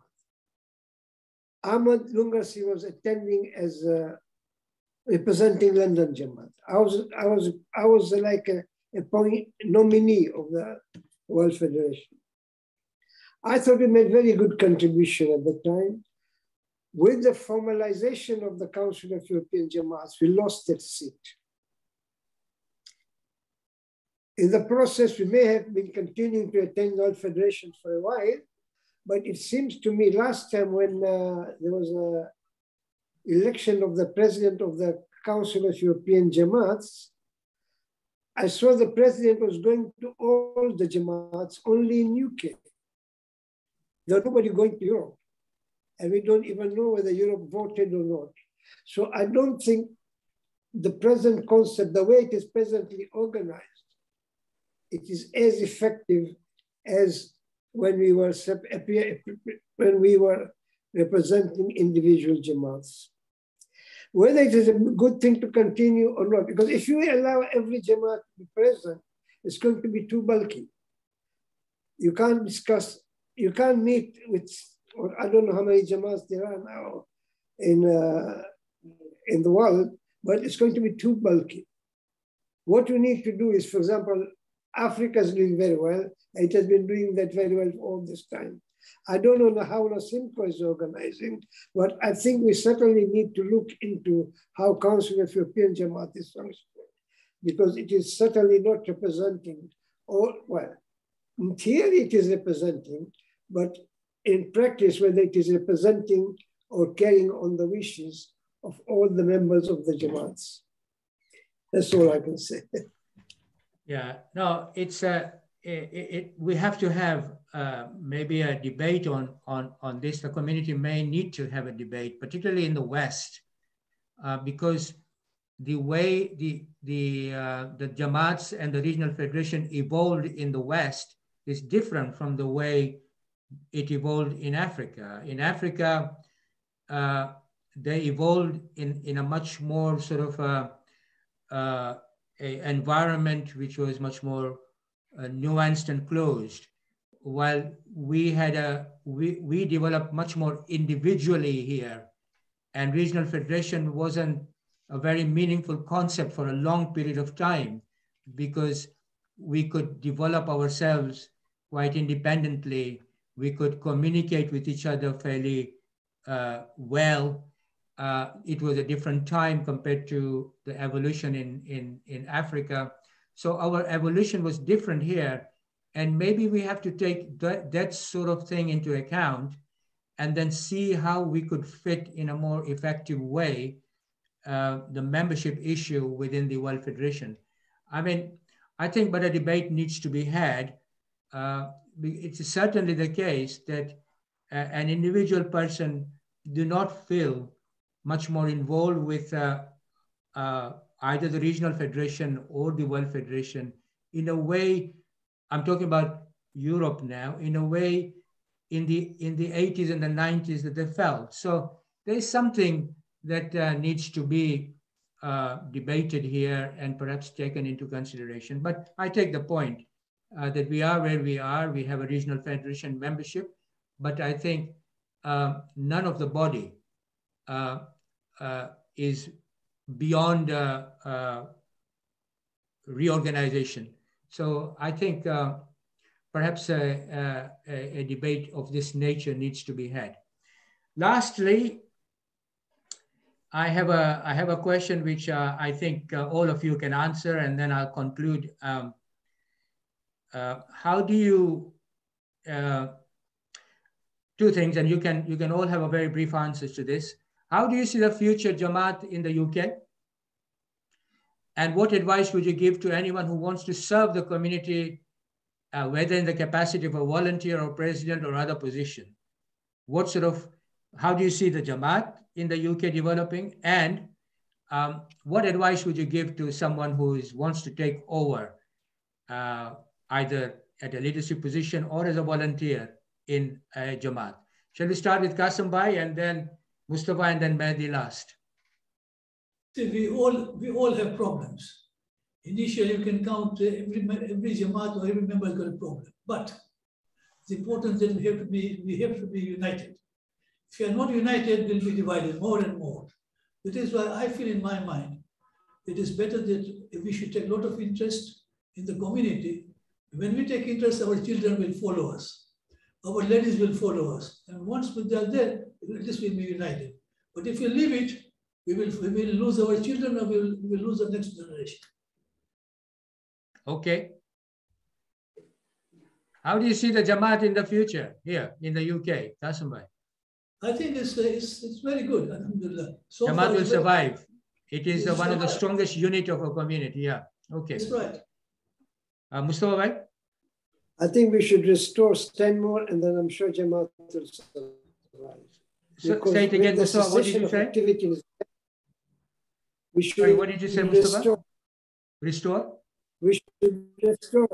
Speaker 5: Ahmad Lungarsi was attending as representing London Jamaat. I was like a nominee of the World Federation. I thought we made very good contribution at the time. With the formalization of the Council of European Jamaats, we lost that seat. In the process, we may have been continuing to attend World Federation for a while, but it seems to me last time when there was an election of the president of the Council of European Jamaats, I saw the president was going to all the Jamaats only in UK. There's nobody going to Europe. And we don't even know whether Europe voted or not. So I don't think the present concept, the way it is presently organized, it is as effective as when we were representing individual Jamaats. Whether it is a good thing to continue or not, because if you allow every Jamaat to be present, it's going to be too bulky. You can't discuss, you can't meet with, or I don't know how many Jamaats there are now in the world, but it's going to be too bulky. What you need to do is, for example, Africa is doing very well. It has been doing that very well for all this time. I don't know how Simco is organizing, but I think we certainly need to look into how Council of European Jamaat is functioning, because it is certainly not representing, or well, in theory it is representing, but in practice, whether it is representing or carrying on the wishes of all the members of the Jamaats. That's all I can say.
Speaker 4: Yeah, no, it's we have to have maybe a debate on this. The community may need to have a debate, particularly in the West, because the way the Jamaats and the regional federation evolved in the West is different from the way it evolved in Africa. In Africa, they evolved in a much more sort of a environment which was much more nuanced and closed, while we had we developed much more individually here, and regional federation wasn't a very meaningful concept for a long period of time, because we could develop ourselves quite independently. We could communicate with each other fairly well. It was a different time compared to the evolution in Africa. So our evolution was different here. And maybe we have to take that sort of thing into account and then see how we could fit in a more effective way the membership issue within the World Federation. I mean, I think but a debate needs to be had. It's certainly the case that an individual person do not feel much more involved with either the regional federation or the World Federation in a way. I'm talking about Europe now, in a way in the 80s and the 90s that they felt. So there's something that needs to be debated here and perhaps taken into consideration. But I take the point that we are where we are. We have a regional federation membership, but I think none of the body is beyond reorganization. So I think perhaps a debate of this nature needs to be had. Lastly, I have a question which I think all of you can answer, and then I'll conclude. How do you, two things, and you can all have a very brief answers to this. How do you see the future Jamaat in the UK? And what advice would you give to anyone who wants to serve the community, whether in the capacity of a volunteer or president or other position? How do you see the Jamaat in the UK developing? And what advice would you give to someone who wants to take over either at a leadership position or as a volunteer in a Jamaat? Shall we start with Kassimbhai and then Mustafabhai and then Mahdi last?
Speaker 7: See, we all have problems. Initially, you can count every Jamaat or every member has got a problem. But it's important that we have to be united. If you are not united, we'll be divided more and more. That is why I feel in my mind, it is better that we should take a lot of interest in the community. When we take interest, our children will follow us. Our ladies will follow us. And once they are there, at least we'll be united. But if we leave it, we will lose our children, or we will lose the next generation.
Speaker 4: Okay. How do you see the Jamaat in the future here in the UK, Kassimbhai?
Speaker 7: I think it's very good, alhamdulillah. So
Speaker 4: Jamaat will survive. It is one of the strongest unit of a community, yeah. Okay.
Speaker 7: That's right.
Speaker 4: Mustafabhai?
Speaker 5: I think we should restore Stanmore, and then I'm sure Jamaat will survive.
Speaker 4: So, say it again, Mustafa, what did you say?
Speaker 5: We should
Speaker 4: Sorry, what did you say, Mustafa? Restore?
Speaker 5: We should restore.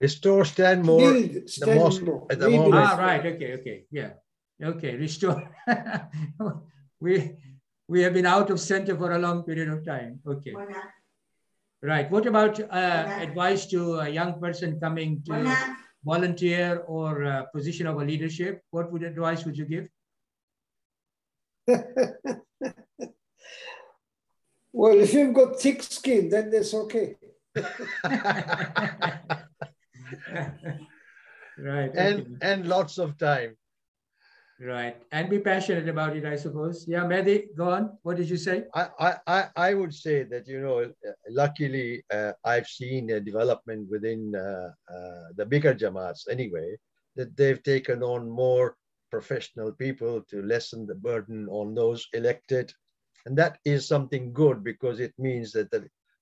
Speaker 6: Restore Stanmore, the mosque at the moment.
Speaker 4: Ah, right, okay, yeah. Okay, restore. we have been out of center for a long period of time. Okay. Right, what about advice to a young person coming to volunteer or position of a leadership? What advice would you give?
Speaker 5: Well, if you've got thick skin, then that's okay.
Speaker 4: Right.
Speaker 6: And lots of time.
Speaker 4: Right. And be passionate about it, I suppose. Yeah, Mahdi, go on. What did you say?
Speaker 6: I would say that, you know, luckily, I've seen a development within the bigger Jamaats anyway, that they've taken on more professional people to lessen the burden on those elected. And that is something good, because it means that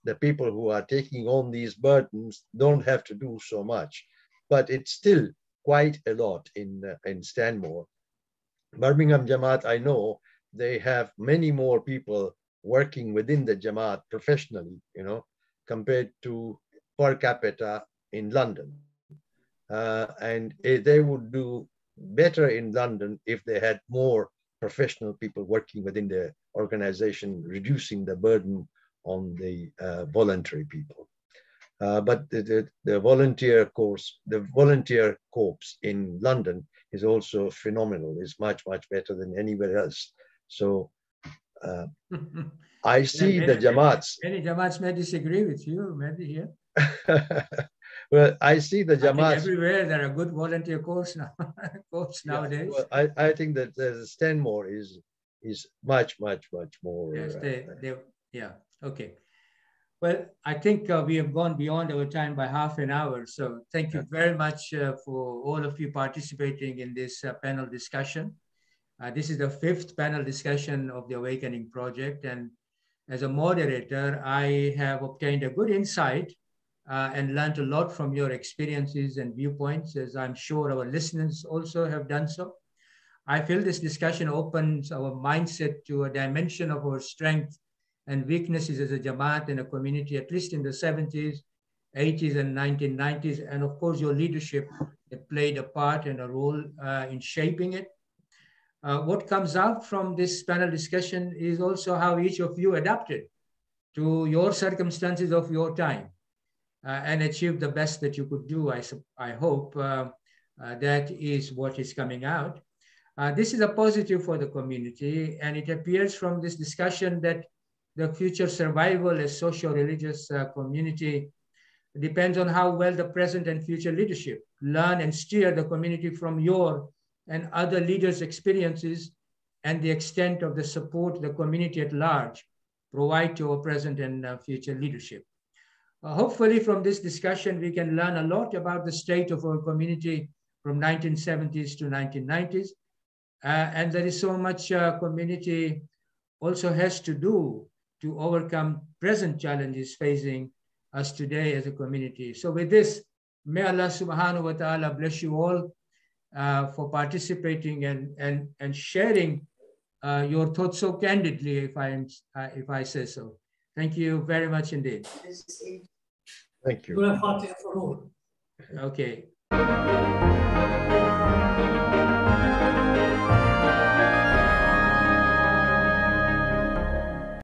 Speaker 6: the people who are taking on these burdens don't have to do so much. But it's still quite a lot in Stanmore. Birmingham Jamaat, I know, they have many more people working within the Jamaat professionally, you know, compared to per capita in London. And they would do better in London if they had more professional people working within the organization, reducing the burden on the voluntary people. But the volunteer course, the volunteer corps in London is also phenomenal. It's much, much better than anywhere else. So I see the Jamaats.
Speaker 4: Many Jamaats may disagree with you, maybe here.
Speaker 6: Well, I see the Jamaats.
Speaker 4: Everywhere there are good volunteer corps now. Nowadays.
Speaker 6: Well, I think that the Stanmore is much, much, much more.
Speaker 4: Yes, yeah, okay. Well, I think we have gone beyond our time by half an hour. So thank you very much for all of you participating in this panel discussion. This is the 5th panel discussion of the Awakening Project. And as a moderator, I have obtained a good insight and learned a lot from your experiences and viewpoints, as I'm sure our listeners also have done so. I feel this discussion opens our mindset to a dimension of our strength and weaknesses as a Jamaat and a community, at least in the 70s, 80s, and 1990s. And of course, your leadership that played a part and a role in shaping it. What comes out from this panel discussion is also how each of you adapted to your circumstances of your time and achieved the best that you could do. I hope that is what is coming out. This is a positive for the community, and it appears from this discussion that the future survival as socio-religious community depends on how well the present and future leadership learn and steer the community from your and other leaders' experiences and the extent of the support the community at large provide to our present and future leadership. Hopefully from this discussion, we can learn a lot about the state of our community from 1970s to 1990s. And there is so much community also has to do to overcome present challenges facing us today as a community. So with this, may Allah subhanahu wa ta'ala bless you all for participating and sharing your thoughts so candidly, if I say so. Thank you very much indeed.
Speaker 6: Thank you.
Speaker 4: Okay.